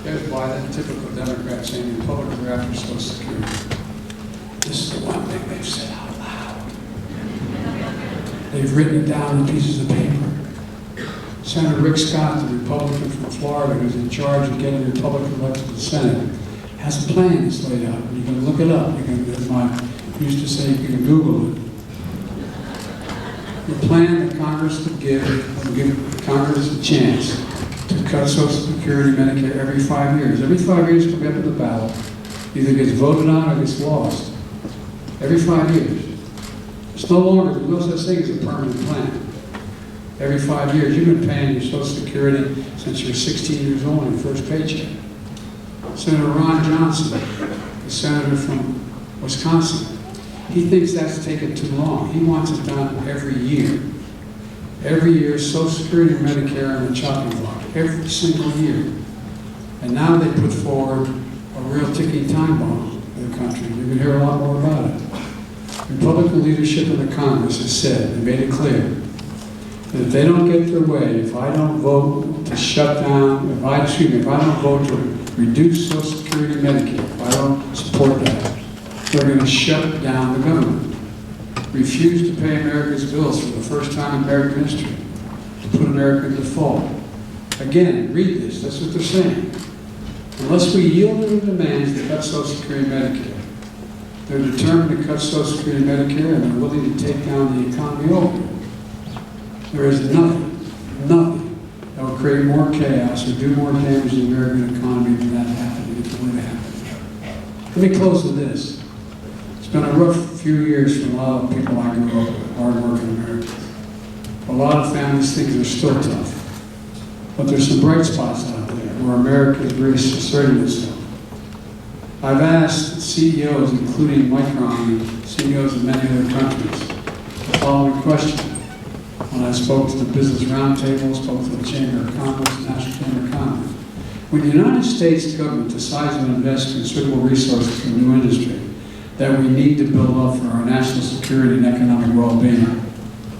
there's why that typical Democrat saying Republicans are after Social Security. This is the one thing they've said out loud. They've written it down in pieces of paper. Senator Rick Scott, the Republican from Florida, who's in charge of getting the Republican elected to the Senate, has a plan that's laid out. You can look it up. You can, as I used to say, you can Google it. The plan that Congress would give Congress a chance to cut Social Security, Medicare every 5 years. Every 5 years, come up to the ballot, either gets voted on or gets lost. Every 5 years. It's no longer, there's no such thing as a permanent plan. Every 5 years, you've been paying your Social Security since you were 16 years old on your first paycheck. Senator Ron Johnson, the senator from Wisconsin, he thinks that's taken too long. He wants it done every year. Every year, Social Security and Medicare on the chopping block, every single year. And now they put forward a real ticking time bomb in the country. You're going to hear a lot more about it. Republican leadership in the Congress has said, and made it clear, that if they don't get their way, if I don't vote to shut down, if I don't vote to reduce Social Security and Medicare, if I don't support that, they're going to shut down the government. Refuse to pay America's bills for the first time in American history, to put America in default. Again, read this, that's what they're saying. Unless we yield to the demands to cut Social Security and Medicare, they're determined to cut Social Security and Medicare, and they're willing to take down the economy over. There is nothing that will create more chaos or do more damage to the American economy than that happening if it were to happen. Let me close with this. been a rough few years for a lot of people I grew up with, hard-working Americans. A lot of families think they're still tough. But there's some bright spots out there where America is really asserting itself. I've asked CEOs, including Micron, and CEOs of many other countries, the following question. When I spoke to the Business Roundtable, spoke to the Chamber of Commerce, National Chamber of Commerce. When the United States government decides to invest considerable resources in a new industry that we need to build up for our national security and economic well-being,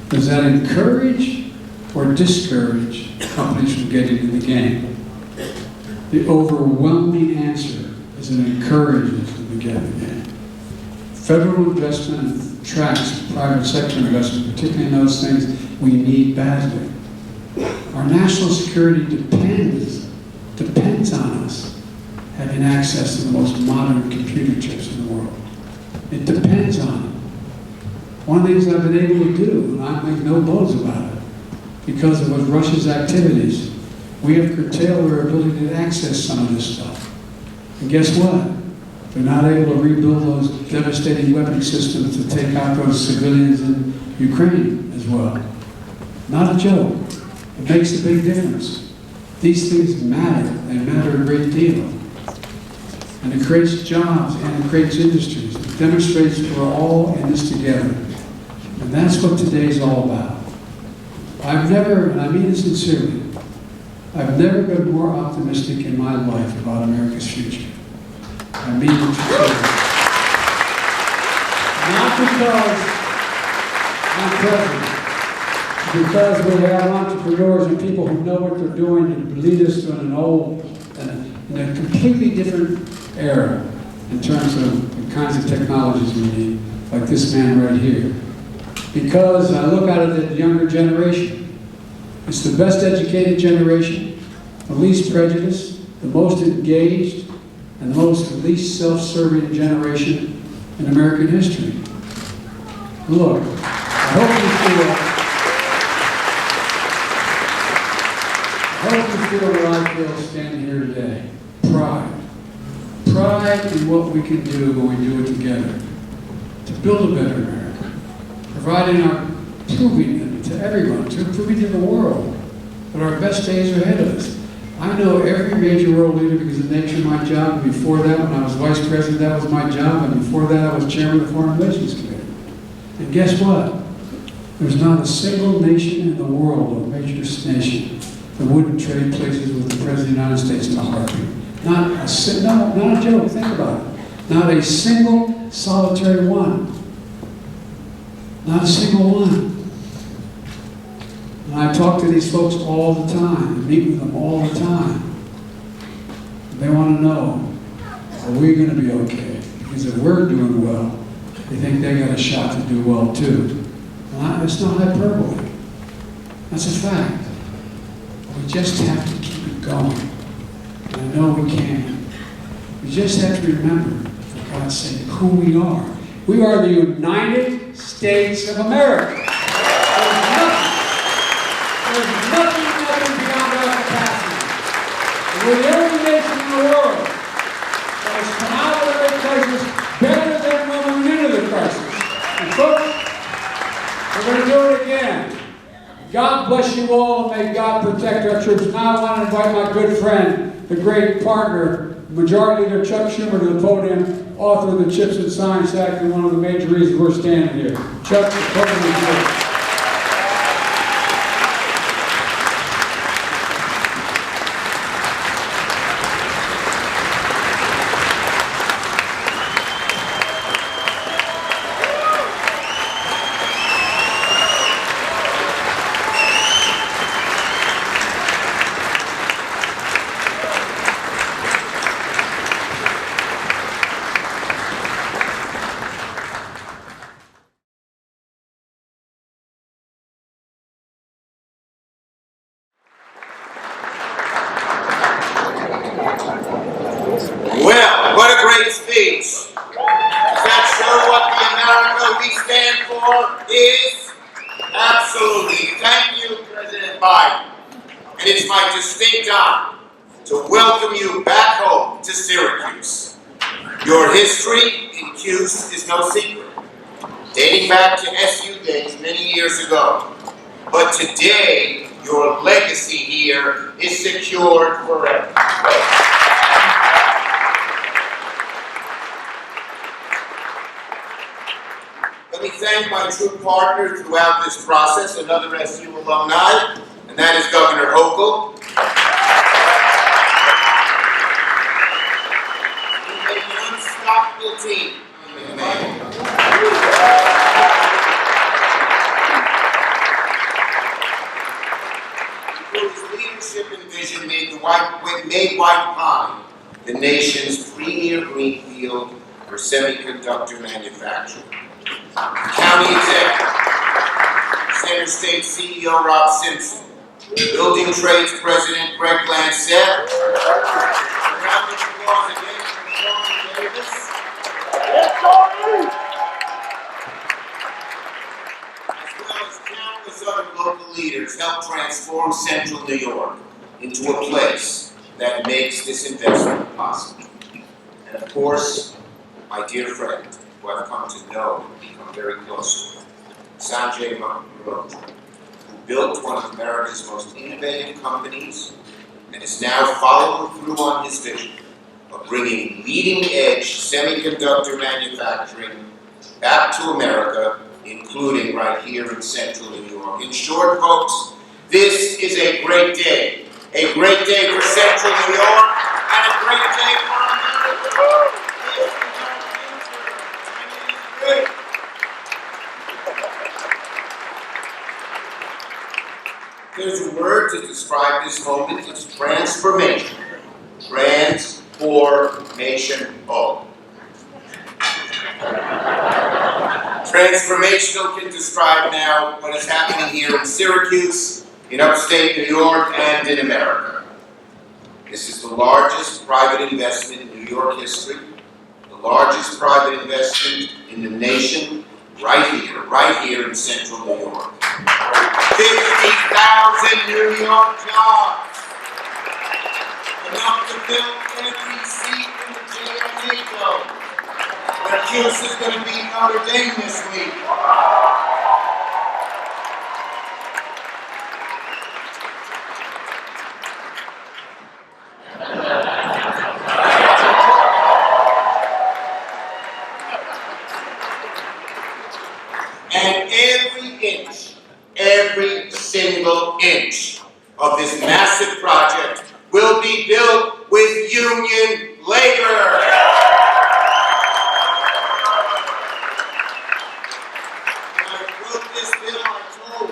does that encourage or discourage companies from getting in the game? The overwhelming answer is it encourages them to get in the game. Federal investment attracts private sector investment, particularly in those things we need badly. Our national security depends on us having access to the most modern computer chips in the world. It depends on it. One of the things I've been able to do, and I make no bones about it, because of Russia's activities, we have curtailed our ability to access some of this stuff. And guess what? They're not able to rebuild those devastating weapon systems to take out those civilians in Ukraine as well. Not a joke. It makes a big difference. These things matter. They matter a great deal. And it creates jobs and it creates industries. It demonstrates we're all in this together. And that's what today's all about. I've never, and I mean it sincerely, I've never been more optimistic in my life about America's future. I mean it sincerely. Not because I'm president, because we have entrepreneurs and people who know what they're doing and lead us to in a completely different era in terms of the kinds of technologies we need, like this man right here. Because I look at it at the younger generation. It's the best educated generation, the least prejudiced, the most engaged, and the least self-serving generation in American history. Look, I hope you feel what I feel standing here today. Pride. Pride in what we can do when we do it together to build a better America. Proving it to everyone, proving to the world that our best days are ahead of us. I know every major world leader because of the nature of my job, and before that, when I was vice president, that was my job, and before that, I was chairman of the Foreign Relations Committee. And guess what? There's not a single nation in the world, a major nation, that wouldn't trade places with the President of the United States in a heartbeat. Not a joke, think about it. Not a single solitary one. Not a single one. And I talk to these folks all the time, and meet with them all the time. They want to know, are we going to be okay? Because if we're doing well, they think they got a shot to do well too. And it's not hyperbole. That's a fact. We just have to keep it going. And I know we can. We just have to remember, for God's sake, who we are. We are the United States of America. There's nothing beyond our capacity. And we're the only nation in the world that has come out of the crisis better than when we went into the crisis. And folks, we're going to do it again. God bless you all, and may God protect our troops. Now I want to invite my good friend, the great partner, Majority Leader Chuck Schumer, to the podium, author of the Chips and Science Act, and one of the major reasons we're standing here. Chuck, the podium is yours. Well, what a great speech. Does that show what the America we stand for is? Absolutely. Thank you, President Biden. And it's my distinct honor to welcome you back home to Syracuse. Your history in CUSE is no secret, dating back to SU days many years ago. But today, your legacy here is secured forever. Let me thank my true partner throughout this process, another SU alumni, and that is Governor Hochul. He made an unstoppable team. His leadership and vision made White Pine the nation's premier greenfield for semiconductor manufacturing. County Executive, Center State CEO Rob Simpson, Building Trades President Greg Lancet, round of applause again for Sean Davis. As well as countless other local leaders helped transform Central New York into a place that makes this investment possible. And of course, my dear friend, who I've come to know and become very close with, Sanjay Mehrotra, who built one of America's most innovative companies and is now following through on his vision of bringing leading-edge semiconductor manufacturing back to America, including right here in Central New York. In short, folks, this is a great day. A great day for Central New York and a great day for America. Great. There's a word to describe this moment. It's transformation. Transformation. Transformational can describe now what is happening here in Syracuse, in upstate New York, and in America. This is the largest private investment in New York history, the largest private investment in the nation, right here in Central New York. 50,000 New York jobs, enough to fill every seat in the GME zone. But CUSE is going to beat Notre Dame this week. And every single inch of this massive project will be built with union labor. When I wrote this bill, I told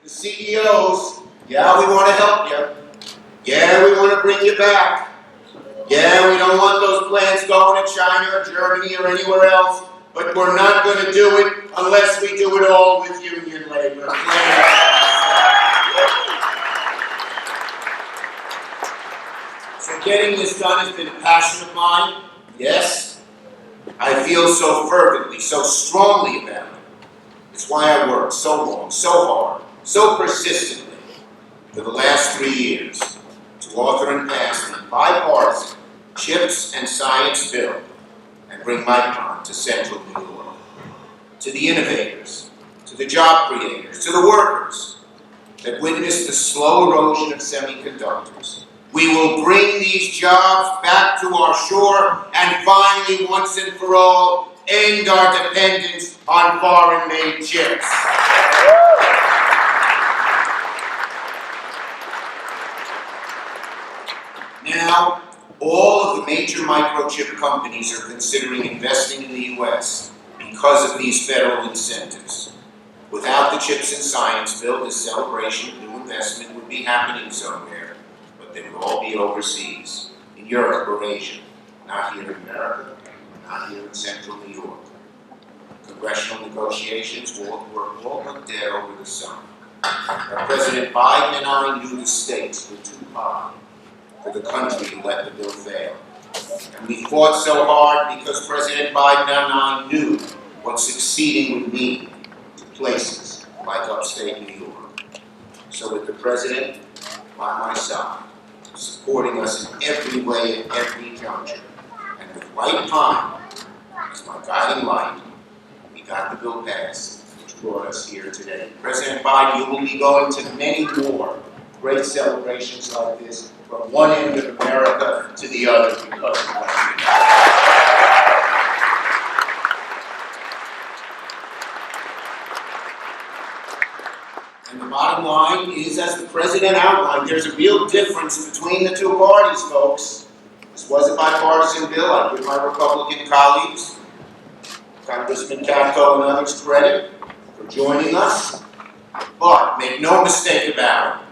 the CEOs, yeah, we want to help you. Yeah, we want to bring you back. Yeah, we don't want those plants going to China or Germany or anywhere else. But we're not going to do it unless we do it all with union labor. So getting this done has been a passion of mine. Yes, I feel so fervently, so strongly about it. It's why I worked so long, so hard, so persistently for the last 3 years to author and pass the bipartisan CHIPS and Science bill and bring Micron to Central New York, to the innovators, to the job creators, to the workers that witnessed the slow erosion of semiconductors. We will bring these jobs back to our shore and finally, once and for all, end our dependence on foreign-made chips. Now, all of the major microchip companies are considering investing in the U.S. because of these federal incentives. Without the CHIPS and Science bill, this celebration of new investment would be happening somewhere, but they would all be overseas, in Europe or Asia, not here in America, not here in Central New York. Congressional negotiations were all but dead over the summer. President Biden and I knew the stakes were too high for the country to let the bill fail. And we fought so hard because President Biden and I knew what succeeding would mean to places like upstate New York. So with the President by my side, supporting us in every way at every juncture, and And with white pine as my guiding light, we got the bill passed, which brought us here today. President Biden, you will be going to many more great celebrations like this from one end of America to the other because of what you did. And the bottom line is, as the president outlined, there's a real difference between the two parties, folks. This was a bipartisan bill. I give my Republican colleagues, Congressman Capco and others, credit for joining us. But make no mistake about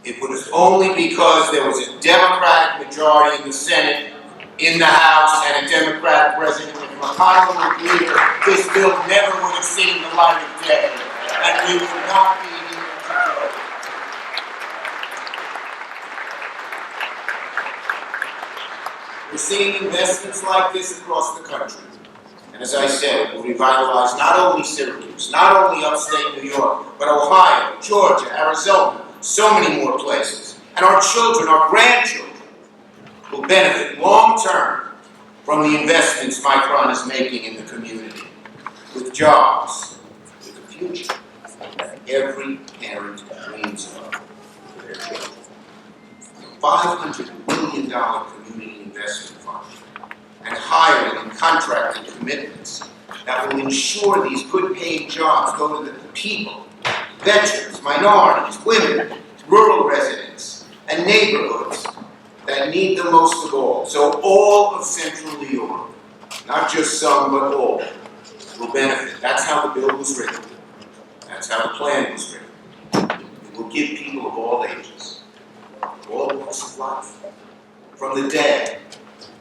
it, it was only because there was a Democratic majority in the Senate, in the House, and a Democratic president. If McConnell were leader, this bill never would have seen the light of day, and we would not be here today. We're seeing investments like this across the country. And as I said, it will revitalize not only Syracuse, not only upstate New York, but Ohio, Georgia, Arizona, so many more places. And our children, our grandchildren, will benefit long-term from the investments Micron is making in the community, with jobs, with a future that every parent dreams of for their children. A $500 million community investment fund and hiring and contracting commitments that will ensure these good paid jobs go to the people, veterans, minorities, women, rural residents, and neighborhoods that need them most of all. So all of Central New York, not just some, but all, will benefit. That's how the bill was written. That's how the plan was written. It will give people of all ages, all walks of life, from the dad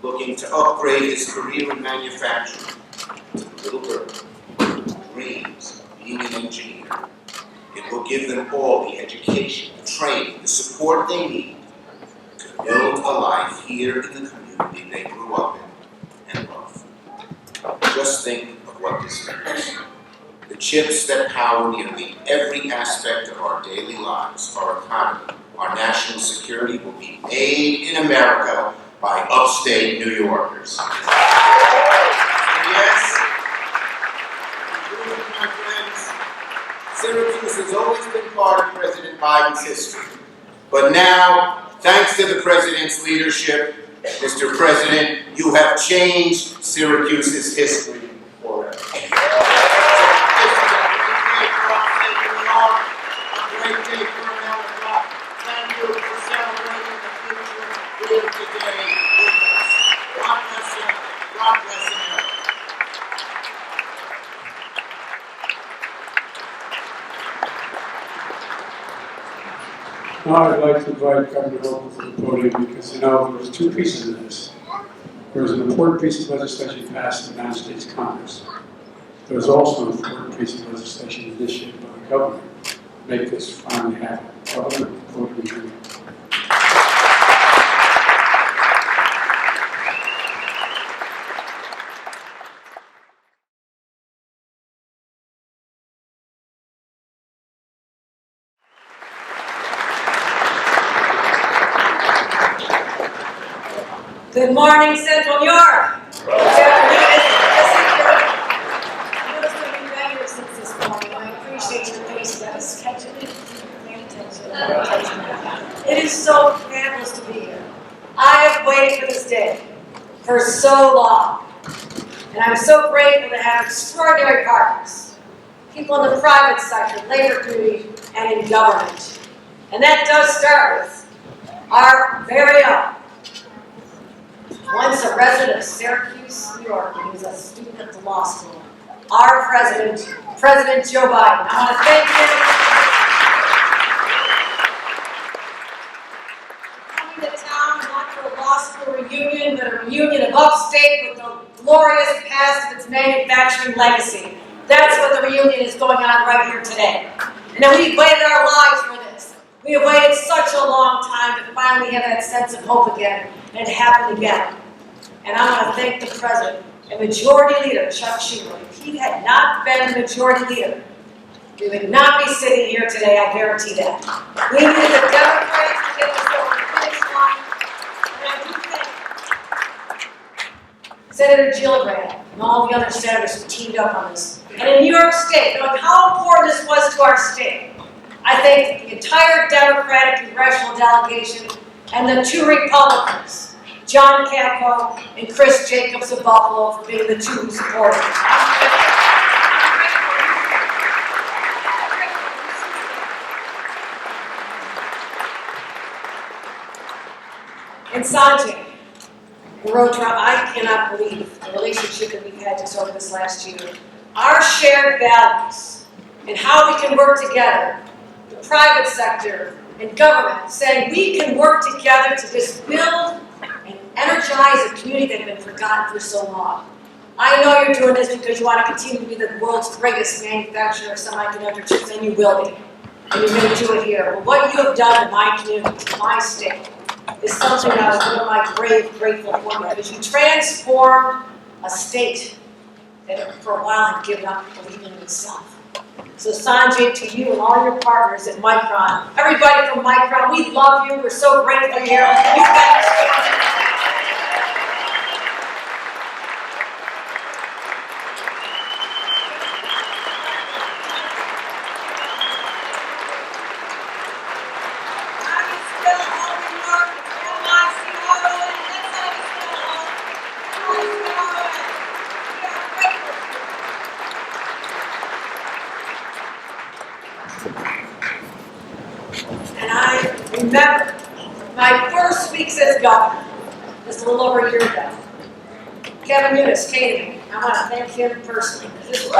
looking to upgrade his career in manufacturing, to the little girl who dreams of being an engineer. It will give them all the education, the training, the support they need to build a life here in the community they grew up in and love. Just think of what this means. The chips that power nearly every aspect of our daily lives, our economy, our national security will be made in America by upstate New Yorkers. And yes, my friends, Syracuse has always been part of President Biden's history. But now, thanks to the President's leadership, Mr. President, you have changed Syracuse's history forever. So this is a great day for America. Thank you for celebrating the future here today with us. God bless you. God bless America. Now I'd like to invite Governor Hochul to the podium because, there's two pieces of this. There was an important piece of legislation passed in the United States Congress. There was also an important piece of legislation initiated by the governor to make this finally happen. Governor, the podium is yours. Good morning, Central New York. Good afternoon. I know it's going to be better since this morning. I appreciate your faces. I was catching it. Paying attention. It is so fabulous to be here. I have waited for this day for so long. And I'm so grateful to have extraordinary partners. People in the private sector, labor community, and in government. And that does start with our very own. Once a resident of Syracuse, New York, and he was a student at the law school. Our president, President Joe Biden. I want to thank you for coming to town, not for a law school reunion, but a reunion of upstate with the glorious past of its manufacturing legacy. That's what the reunion is going on right here today. And now we've waited our lives for this. We have waited such a long time to finally have that sense of hope again and happen again. And I want to thank the President and Majority Leader, Chuck Schumer. If he had not been the Majority Leader, we would not be sitting here today, I guarantee that. We needed the Democrats to get this over the finish line, and I do thank Senator Gillibrand, and all the other senators who teamed up on this. And in New York State, knowing how important this was to our state, I thank the entire Democratic congressional delegation and the two Republicans, John Campo and Chris Jacobs of Buffalo, for being the two who supported it. And Sanjay, I cannot believe the relationship that we've had just over this last year. Our shared values and how we can work together, the private sector and government, saying we can work together to just build and energize a community that had been forgotten for so long. I know you're doing this because you want to continue to be the world's greatest manufacturer of semiconductor chips, and you will be. And you're going to do it here. But what you have done in my community, in my state, is something that I was one of my grateful for, because you transformed a state that for a while had given up believing in itself. So Sanjay, to you and all your partners at Micron, everybody from Micron, we love you, we're so grateful you're here. You've got remember, my first weeks as governor, just a little over a year ago, Kevin Eunice came to me. I want to thank him personally. This was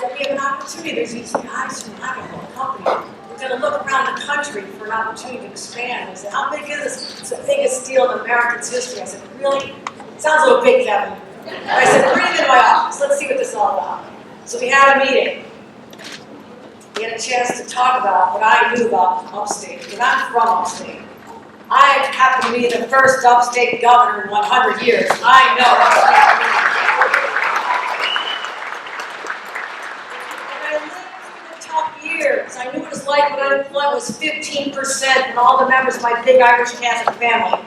we have an opportunity. There's these guys from Idaho company. We're going to look around the country for an opportunity to expand. I said, how big is this? It's the biggest deal in America's history. I said, really? Sounds a little big, Kevin. I said, bring him into my office. Let's see what this is all about. So we had a meeting. We had a chance to talk about what I knew about upstate, because I'm from upstate. I happen to be the first upstate governor in 100 years. I know upstate. And I lived through the tough years. I knew what it was like when unemployment was 15%, and all the members of my big Irish Catholic family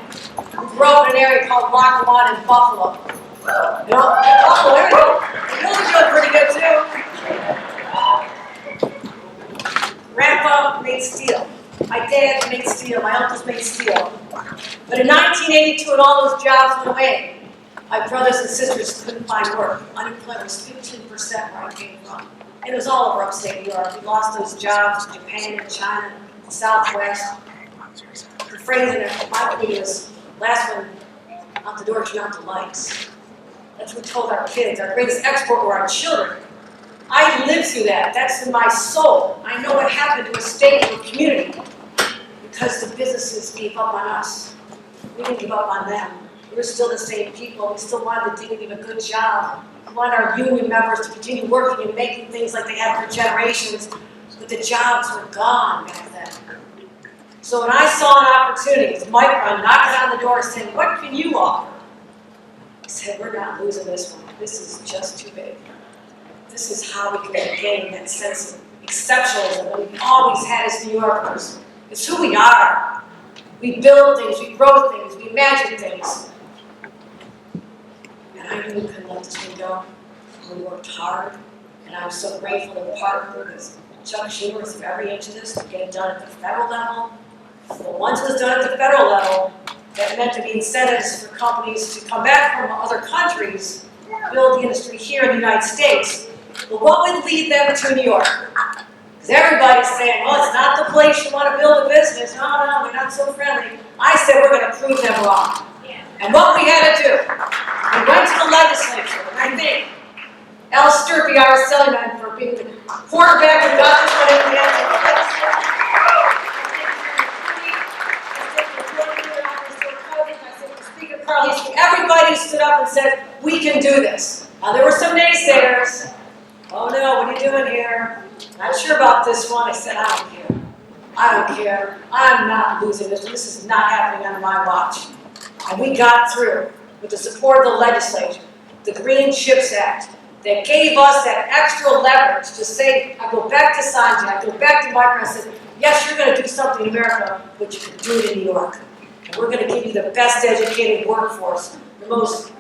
who grew up in an area called Lackawanna in Buffalo. You know, Buffalo area, really doing pretty good too. Grandpa made steel. My dad made steel. My uncles made steel. But in 1982, when all those jobs went away, my brothers and sisters couldn't find work. Unemployment was 15% where I came from. And it was all over upstate New York. We lost those jobs in Japan and China, the Southwest. The phrase in my community was, last one out the door, turn out the lights. That's what we told our kids. Our greatest export were our children. I lived through that. That's in my soul. I know what happened to a state and a community because the businesses gave up on us. We didn't give up on them. We were still the same people. We still wanted the dignity of a good job. We wanted our union members to continue working and making things like they had for generations, but the jobs were gone back then. So when I saw an opportunity, as Micron knocking on the door saying, what can you offer? I said, we're not losing this one. This is just too big. This is how we can gain that sense of exceptionalism that we've always had as New Yorkers. It's who we are. We build things, we grow things, we imagine things. And I knew we couldn't let this one go. We worked hard, and I'm so grateful to partner with Chuck Schumer of every inch of this to get it done at the federal level. But once it was done at the federal level, that meant to be incentives for companies to come back from other countries, build the industry here in the United States. But what would lead them to New York? Because everybody's saying, well, it's not the place you want to build a business. No, we're not so friendly. I said we're going to prove them wrong. And what we had to do, we went to the legislature, and I think Al Sturpey, our Assemblyman, for being the quarterback who got this one in the end of the legislature. Everybody stood up and said, we can do this. Now, there were some naysayers. Oh no, what are you doing here? Not sure about this one. I said, I don't care. I don't care. I'm not losing this. This is not happening on my watch. And we got through with the support of the legislature, the Green Chips Act, that gave us that extra leverage to say, I go back to Sanjay, I go back to Micron, I said, Yes, you're going to do something in America, but you can do it in New York. And we're going to give you the best educated workforce, the most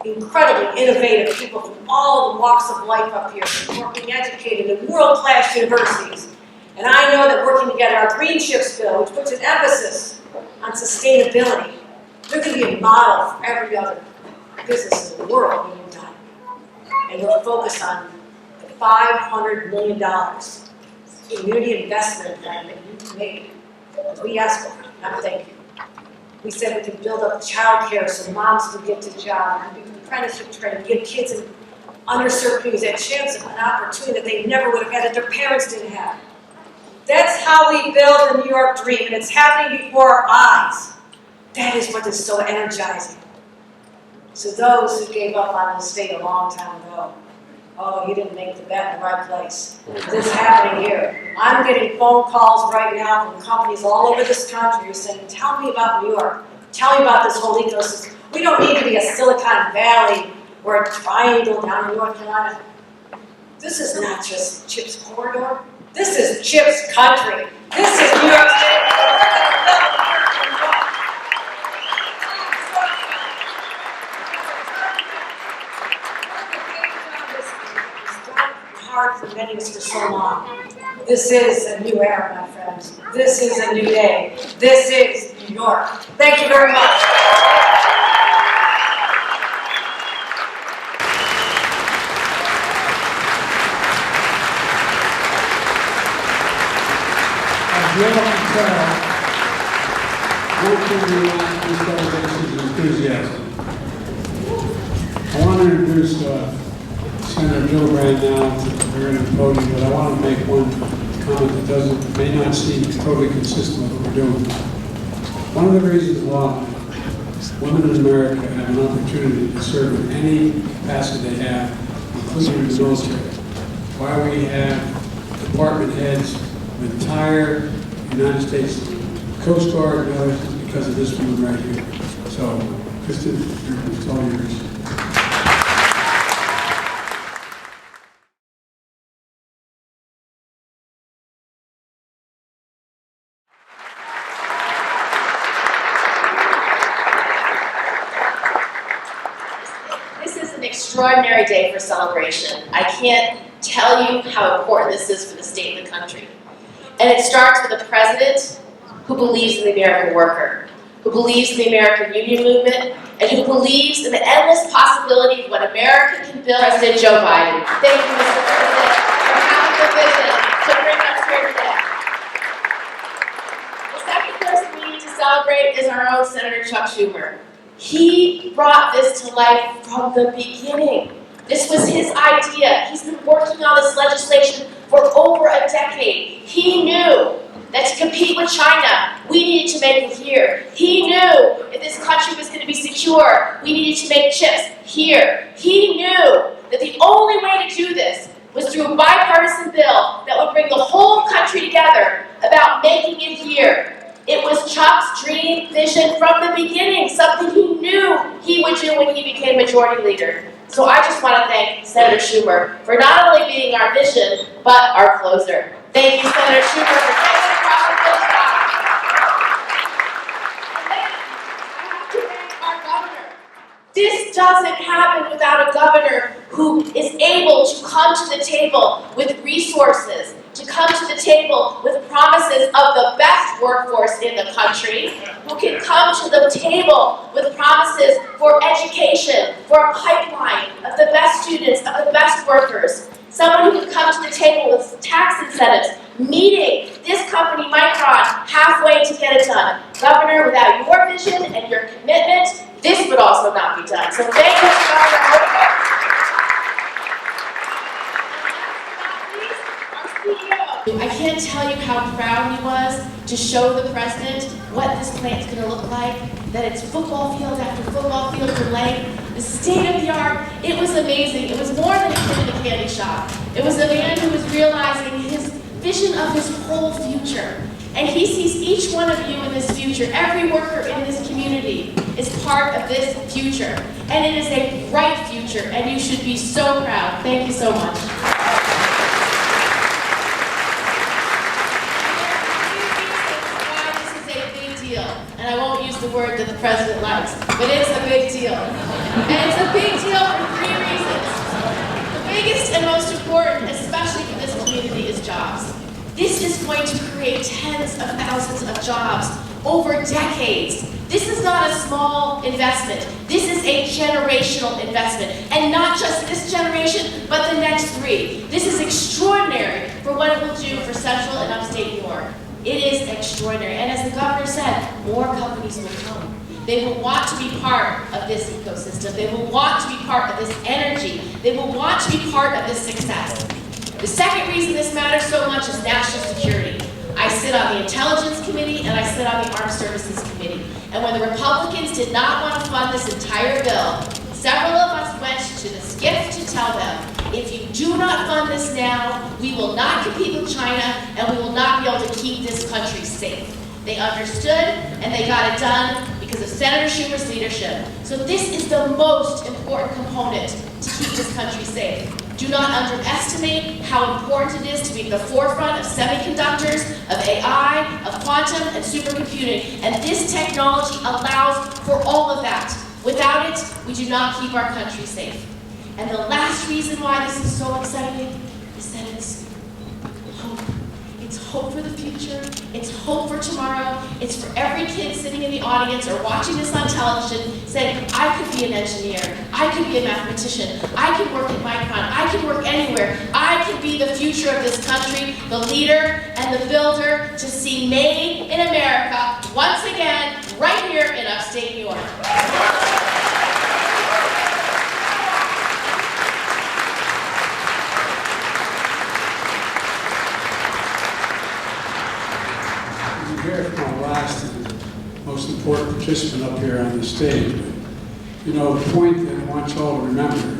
incredibly innovative people from all the walks of life up here, who are being educated in world-class universities. And I know that working together, our Green Chips bill, which puts an emphasis on sustainability, they're going to be a model for every other business in the world when you're done. And we're focused on the $500 million community investment plan that you made. We asked for it, not thank you. We said we can build up childcare so moms can get to job, and do apprenticeship training, give kids in underserved communities a chance of an opportunity that they never would have had, that their parents didn't have. That's how we build the New York dream, and it's happening before our eyes. That is what is so energizing. So those who gave up on the state a long time ago, oh, you didn't make the bet in the right place. This is happening here. I'm getting phone calls right now from companies all over this country who are saying, tell me about New York. Tell me about this whole ecosystem. We don't need to be a Silicon Valley or a triangle down in North Carolina. This is not just Chips Corridor. This is Chips country. This is New York State. Hard for many of us for so long. This is a new era, my friends. This is a new day. This is New York. Thank you very much. As you all can tell, one thing we want in this delegation is enthusiasm. I want to introduce Senator Gillibrand now to the podium, but I want to make one comment that may not seem totally consistent with what we're doing. One of the reasons why women in America have an opportunity to serve in any capacity they have, including in the military, why we have department heads of entire United States Coast Guard and others, is because of this woman right here. So, Kristen, it's all yours. Extraordinary day for celebration. I can't tell you how important this is for the state and the country. And it starts with a president who believes in the American worker, who believes in the American Union movement, and who believes in the endless possibility of what America can build. President Joe Biden. Thank you, Mr. President, for having the vision to bring us here today. The second person we need to celebrate is our own Senator Chuck Schumer. He brought this to life from the beginning. This was his idea. He's been working on this legislation for over a decade. He knew that to compete with China, we needed to make it here. He knew if this country was going to be secure, we needed to make chips here. He knew that the only way to do this was through a bipartisan bill that would bring the whole country together about making it here. It was Chuck's dream vision from the beginning, something he knew he would do when he became majority leader. So I just want to thank Senator Schumer for not only being our vision, but our closer. Thank you, Senator Schumer, for getting across the finish line. And then I have to thank our governor. This doesn't happen without a governor who is able to come to the table with resources, to come to the table with promises of the best workforce in the country, who can come to the table with promises for education, for a pipeline of the best students, of the best workers. Someone who can come to the table with tax incentives, meeting this company, Micron, halfway to get it done. Governor, without your vision and your commitment, this would also not be done. So thank you, Governor. I can't tell you how proud he was to show the president what this plant's going to look like, that it's football field after football field in length, the state of the art. It was amazing. It was more than a kid in a candy shop. It was a man who was realizing his vision of his whole future. And he sees each one of you in this future. Every worker in this community is part of this future. And it is a bright future, and you should be so proud. Thank you so much. the word that the president likes, but it's a big deal. And it's a big deal for 3 reasons. The biggest and most important, especially for this community, is jobs. This is going to create tens of thousands of jobs over decades. This is not a small investment. This is a generational investment. And not just this generation, but the next 3. This is extraordinary for what it will do for Central and Upstate New York. It is extraordinary. And as the governor said, more companies will come. They will want to be part of this ecosystem. They will want to be part of this energy. They will want to be part of this success. The second reason this matters so much is national security. I sit on the Intelligence Committee and I sit on the Armed Services Committee. And when the Republicans did not want to fund this entire bill, several of us went to the SCIF to tell them, if you do not fund this now, we will not compete with China and we will not be able to keep this country safe. They understood and they got it done because of Senator Schumer's leadership. So this is the most important component to keep this country safe. Do not underestimate how important it is to be at the forefront of semiconductors, of AI, of quantum, and supercomputing. And this technology allows for all of that. Without it, we do not keep our country safe. And the last reason why this is so exciting is that it's hope. It's hope for the future. It's hope for tomorrow. It's for every kid sitting in the audience or watching this on television saying, I could be an engineer. I could be a mathematician. I could work at Micron. I could work anywhere. I could be the future of this country, the leader and the builder to see made in America once again right here in upstate New York. From our last and most important participant up here on the stage. But, you know, the point that I want you all to remember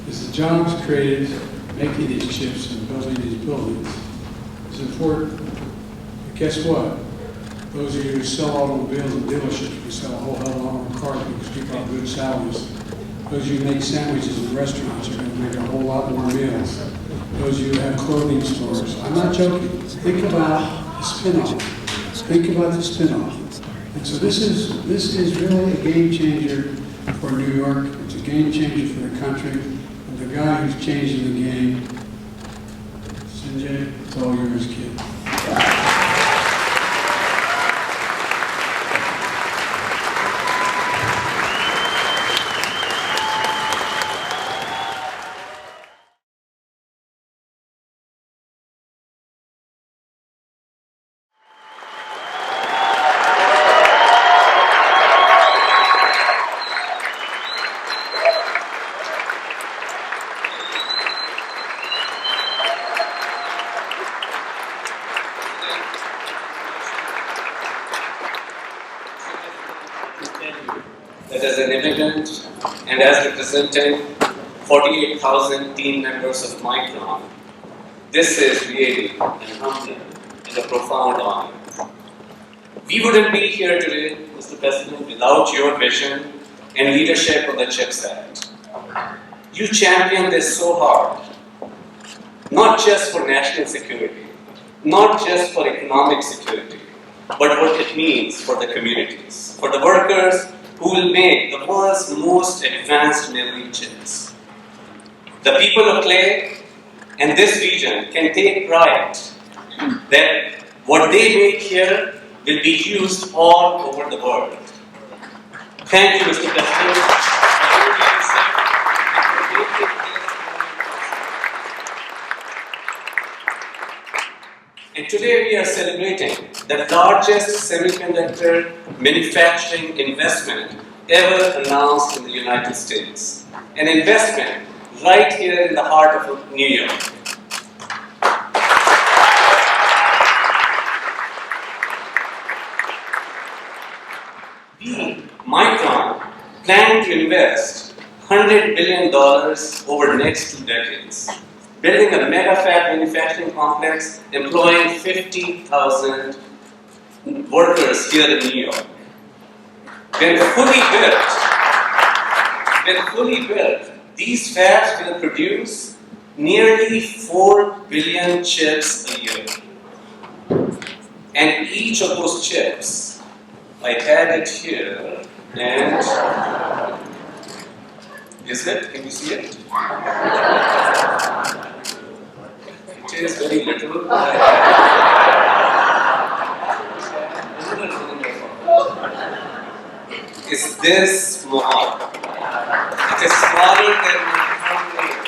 is the jobs created making these chips and building these buildings is important. But guess what? Those of you who sell automobiles and dealerships, we sell a whole hell of a lot more cars because people have good salaries. Those of you who make sandwiches in restaurants are going to make a whole lot more meals. Those of you who have clothing stores. I'm not joking. Think about the spin-off. Think about the spin-off. And so this is really a game changer for New York. It's a game changer for the country. And the guy who's changing the game, Sanjay, it's all yours, kid. That as an immigrant and as representing 48,000 team members of Micron, this is really an humbling and a profound honor. We wouldn't be here today, Mr. President, without your vision and leadership on the CHIPS Act. You championed this so hard, not just for national security, not just for economic security, but what it means for the communities, for the workers who will make the world's most advanced memory chips. The people of Clay and this region can take pride that what they make here will be used all over the world. Thank you, Mr. President. And today we are celebrating the largest semiconductor manufacturing investment ever announced in the United States. An investment right here in the heart of New York. We, Micron, plan to invest $100 billion over the next 2 decades, building a mega fab manufacturing complex employing 50,000 workers here in New York. When fully built, these fabs will produce nearly 4 billion chips a year. And each of those chips I had it here, and is it? Can you see it? It is very little. Is this small? It is smaller than my thumbnail.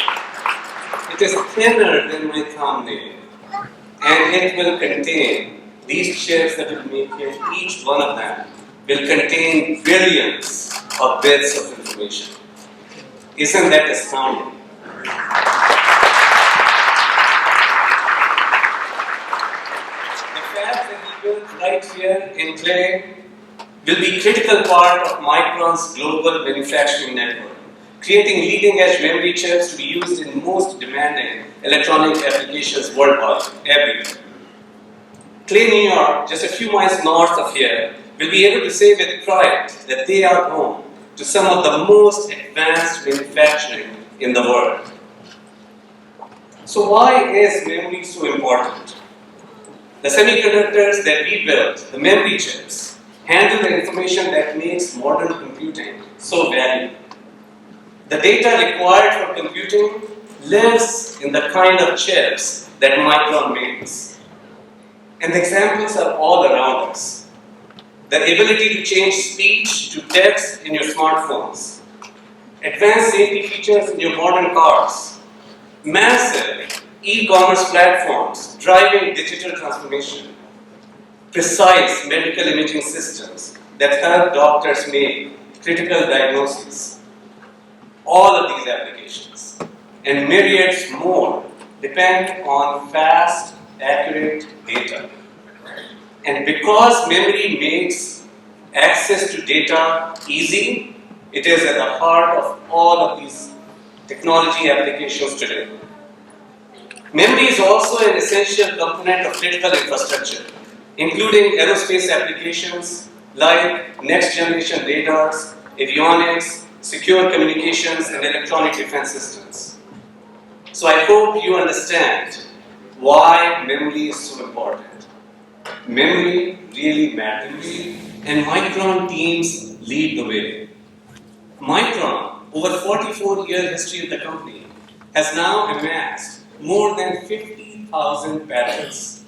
It is thinner than my thumbnail. And it will contain, these chips that will make here, each one of them will contain billions of bits of information. Isn't that astounding? The fact that we built right here in Clay will be a critical part of Micron's global manufacturing network, creating leading-edge memory chips to be used in most demanding electronic applications worldwide, everywhere. Clay, New York, just a few miles north of here, will be able to say with pride that they are home to some of the most advanced manufacturing in the world. So why is memory so important? The semiconductors that we built, the memory chips, handle the information that makes modern computing so valuable. The data required for computing lives in the kind of chips that Micron makes. And the examples are all around us. The ability to change speech to text in your smartphones, advanced safety features in your modern cars, massive e-commerce platforms driving digital transformation, precise medical imaging systems that help doctors make critical diagnoses. All of these applications and myriads more depend on fast, accurate data. And because memory makes access to data easy, it is at the heart of all of these technology applications today. Memory is also an essential component of critical infrastructure, including aerospace applications like next-generation radars, avionics, secure communications, and electronic defense systems. So I hope you understand why memory is so important. Memory really matters, and Micron teams lead the way. Micron, over 44-year history of the company, has now amassed more than 50,000 patents.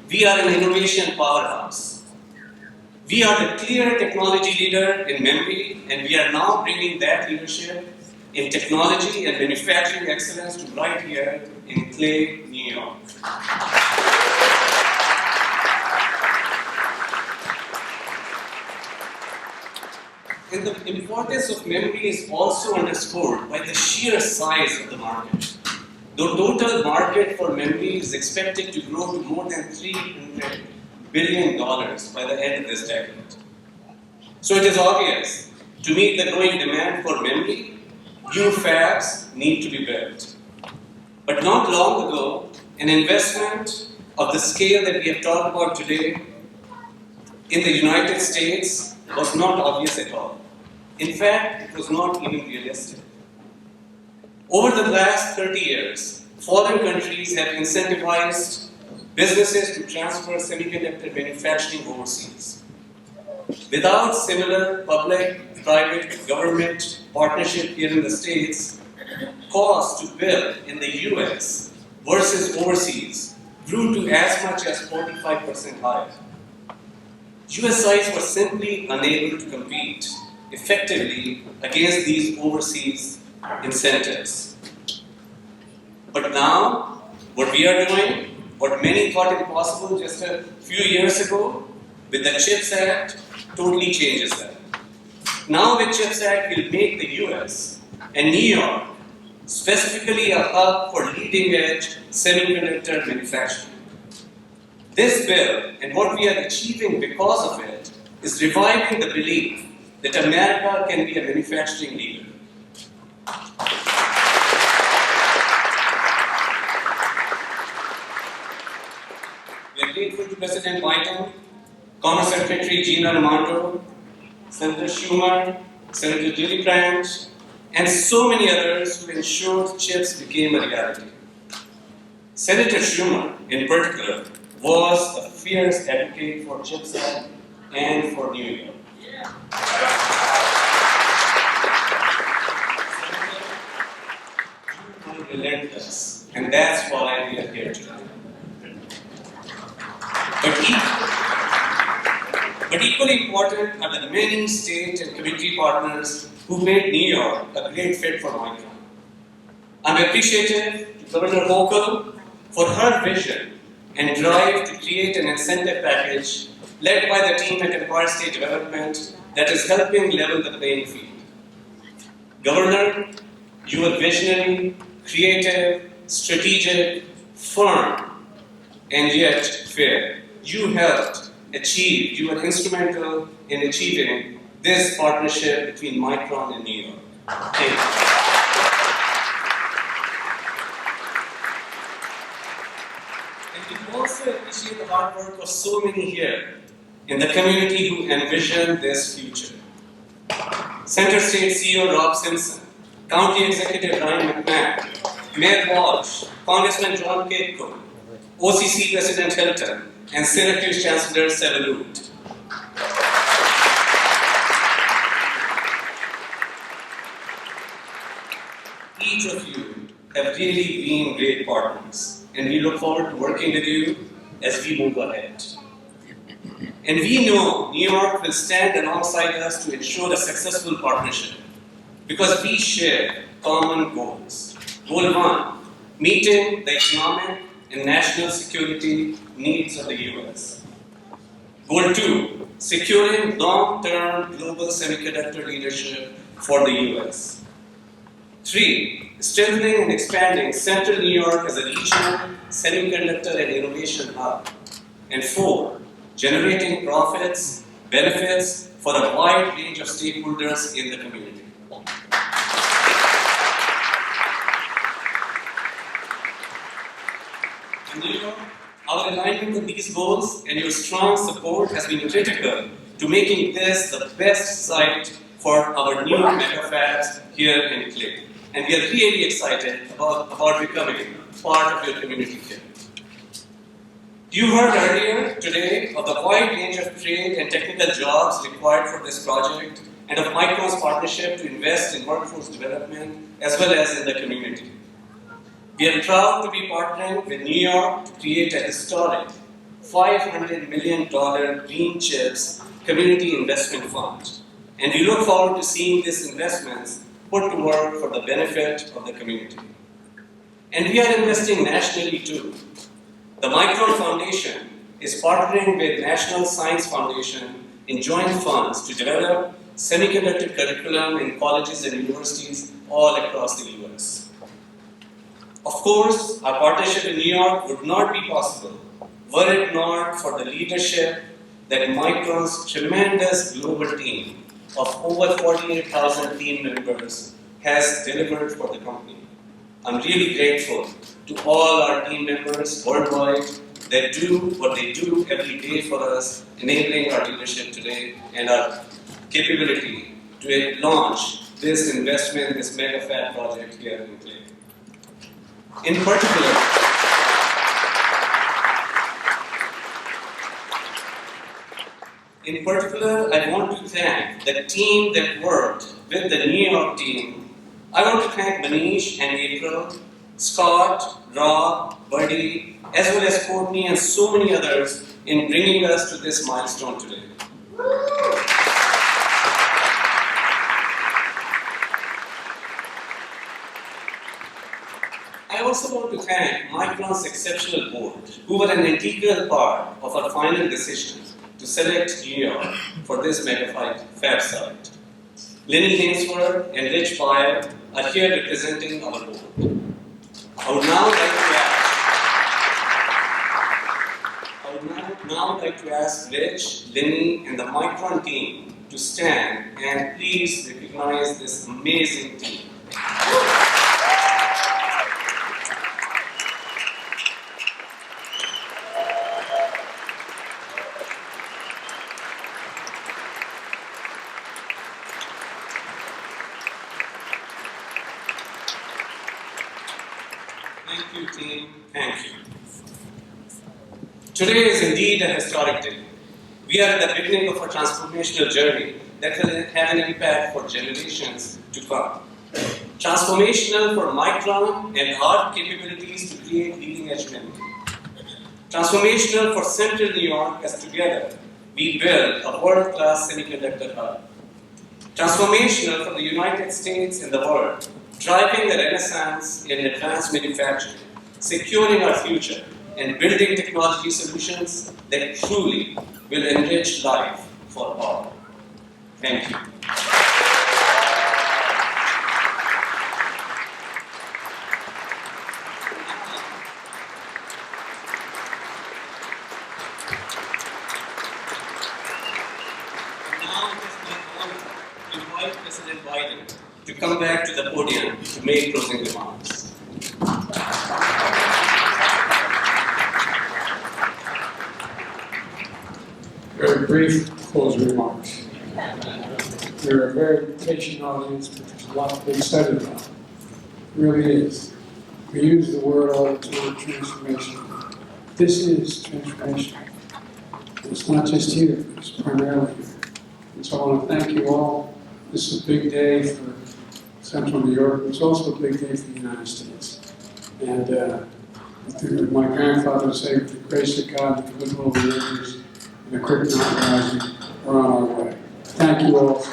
We are an innovation powerhouse. We are the clear technology leader in memory, and we are now bringing that leadership in technology and manufacturing excellence to right here in Clay, New York. And the importance of memory is also underscored by the sheer size of the market. The total market for memory is expected to grow to more than $300 billion by the end of this decade. So it is obvious, to meet the growing demand for memory, new fabs need to be built. But not long ago, an investment of the scale that we have talked about today in the United States was not obvious at all. In fact, it was not even realistic. Over the last 30 years, foreign countries have incentivized businesses to transfer semiconductor manufacturing overseas. Without similar public-private government partnership here in the States, costs to build in the US versus overseas grew to as much as 45% higher. US sites were simply unable to compete effectively against these overseas incentives. But now, what we are doing, what many thought impossible just a few years ago, with the CHIPS Act, totally changes that. Now with CHIPS Act, we'll make the US and New York specifically a hub for leading-edge semiconductor manufacturing. This bill, and what we are achieving because of it, is reviving the belief that America can be a manufacturing leader. We are grateful to President Biden, Commerce Secretary Gina Raimondo, Senator Schumer, Senator Gillibrand, and so many others who ensured CHIPS became a reality. Senator Schumer, in particular, was a fierce advocate for CHIPS Act and for New York. You are relentless, and that's why we are here today. But equally important are the remaining state and community partners who made New York a great fit for Micron. I'm appreciative to Governor Hochul for her vision and drive to create an incentive package led by the team at Empire State Development that is helping level the playing field. Governor, you are visionary, creative, strategic, firm, and yet fair. You were instrumental in achieving this partnership between Micron and New York. Thank you. And we also appreciate the hard work of so many here in the community who envision this future. Center State CEO Rob Simpson, County Executive Ryan McMahon, Mayor Walsh, Congressman John Capeco, OCC President Hilton, and Syracuse Chancellor Sevalut. Each of you have really been great partners, and we look forward to working with you as we move ahead. And we know New York will stand alongside us to ensure a successful partnership because we share common goals. Goal 1, meeting the economic and national security needs of the US. Goal 2, securing long-term global semiconductor leadership for the US. 3, strengthening and expanding Central New York as a regional semiconductor and innovation hub. And 4, generating profits, benefits for a wide range of stakeholders in the community. In New York, our alignment with these goals and your strong support has been critical to making this the best site for our new mega fabs here in Clay. And we are really excited about becoming part of your community here. You heard earlier today of the wide range of trade and technical jobs required for this project and of Micron's partnership to invest in workforce development as well as in the community. We are proud to be partnering with New York to create a historic $500 million Green Chips Community Investment Fund. And we look forward to seeing these investments put to work for the benefit of the community. And we are investing nationally too. The Micron Foundation is partnering with National Science Foundation in joint funds to develop semiconductor curriculum in colleges and universities all across the US. Of course, our partnership in New York would not be possible were it not for the leadership that Micron's tremendous global team of over 48,000 team members has delivered for the company. I'm really grateful to all our team members worldwide that do what they do every day for us, enabling our leadership today and our capability to launch this investment, this mega fab project here in Clay. In particular, I want to thank the team that worked with the New York team. I want to thank Manish and April, Scott, Rob, Buddy, as well as Courtney and so many others in bringing us to this milestone today. I also want to thank Micron's exceptional board, who were an integral part of our final decision to select New York for this mega fab site. Lenny Hainsworth and Rich Byer are here representing our board. I would now like to ask Rich, Lenny, and the Micron team to stand and please recognize this amazing team. Thank you, team. Thank you. Today is indeed a historic day. We are at the beginning of a transformational journey that will have an impact for generations to come. Transformational for Micron and our capabilities to create leading-edge memory. Transformational for Central New York as together we build a world-class semiconductor hub. Transformational for the United States and the world, driving the renaissance in advanced manufacturing, securing our future, and building technology solutions that truly will enrich life for all. Thank you. Now it is my honor to invite President Biden to come back to the podium to make closing remarks. Very brief closing remarks. We're a very patient audience, but there's a lot to be excited about. It really is. We use the word all the time, transformation. This is transformation. It's not just here, it's primarily here. And so I want to thank you all. This is a big day for Central New York. It's also a big day for the United States. And through my grandfather would say, with the grace of God and the goodwill of the neighbors and the quick not rising, we're on our way. Thank you all.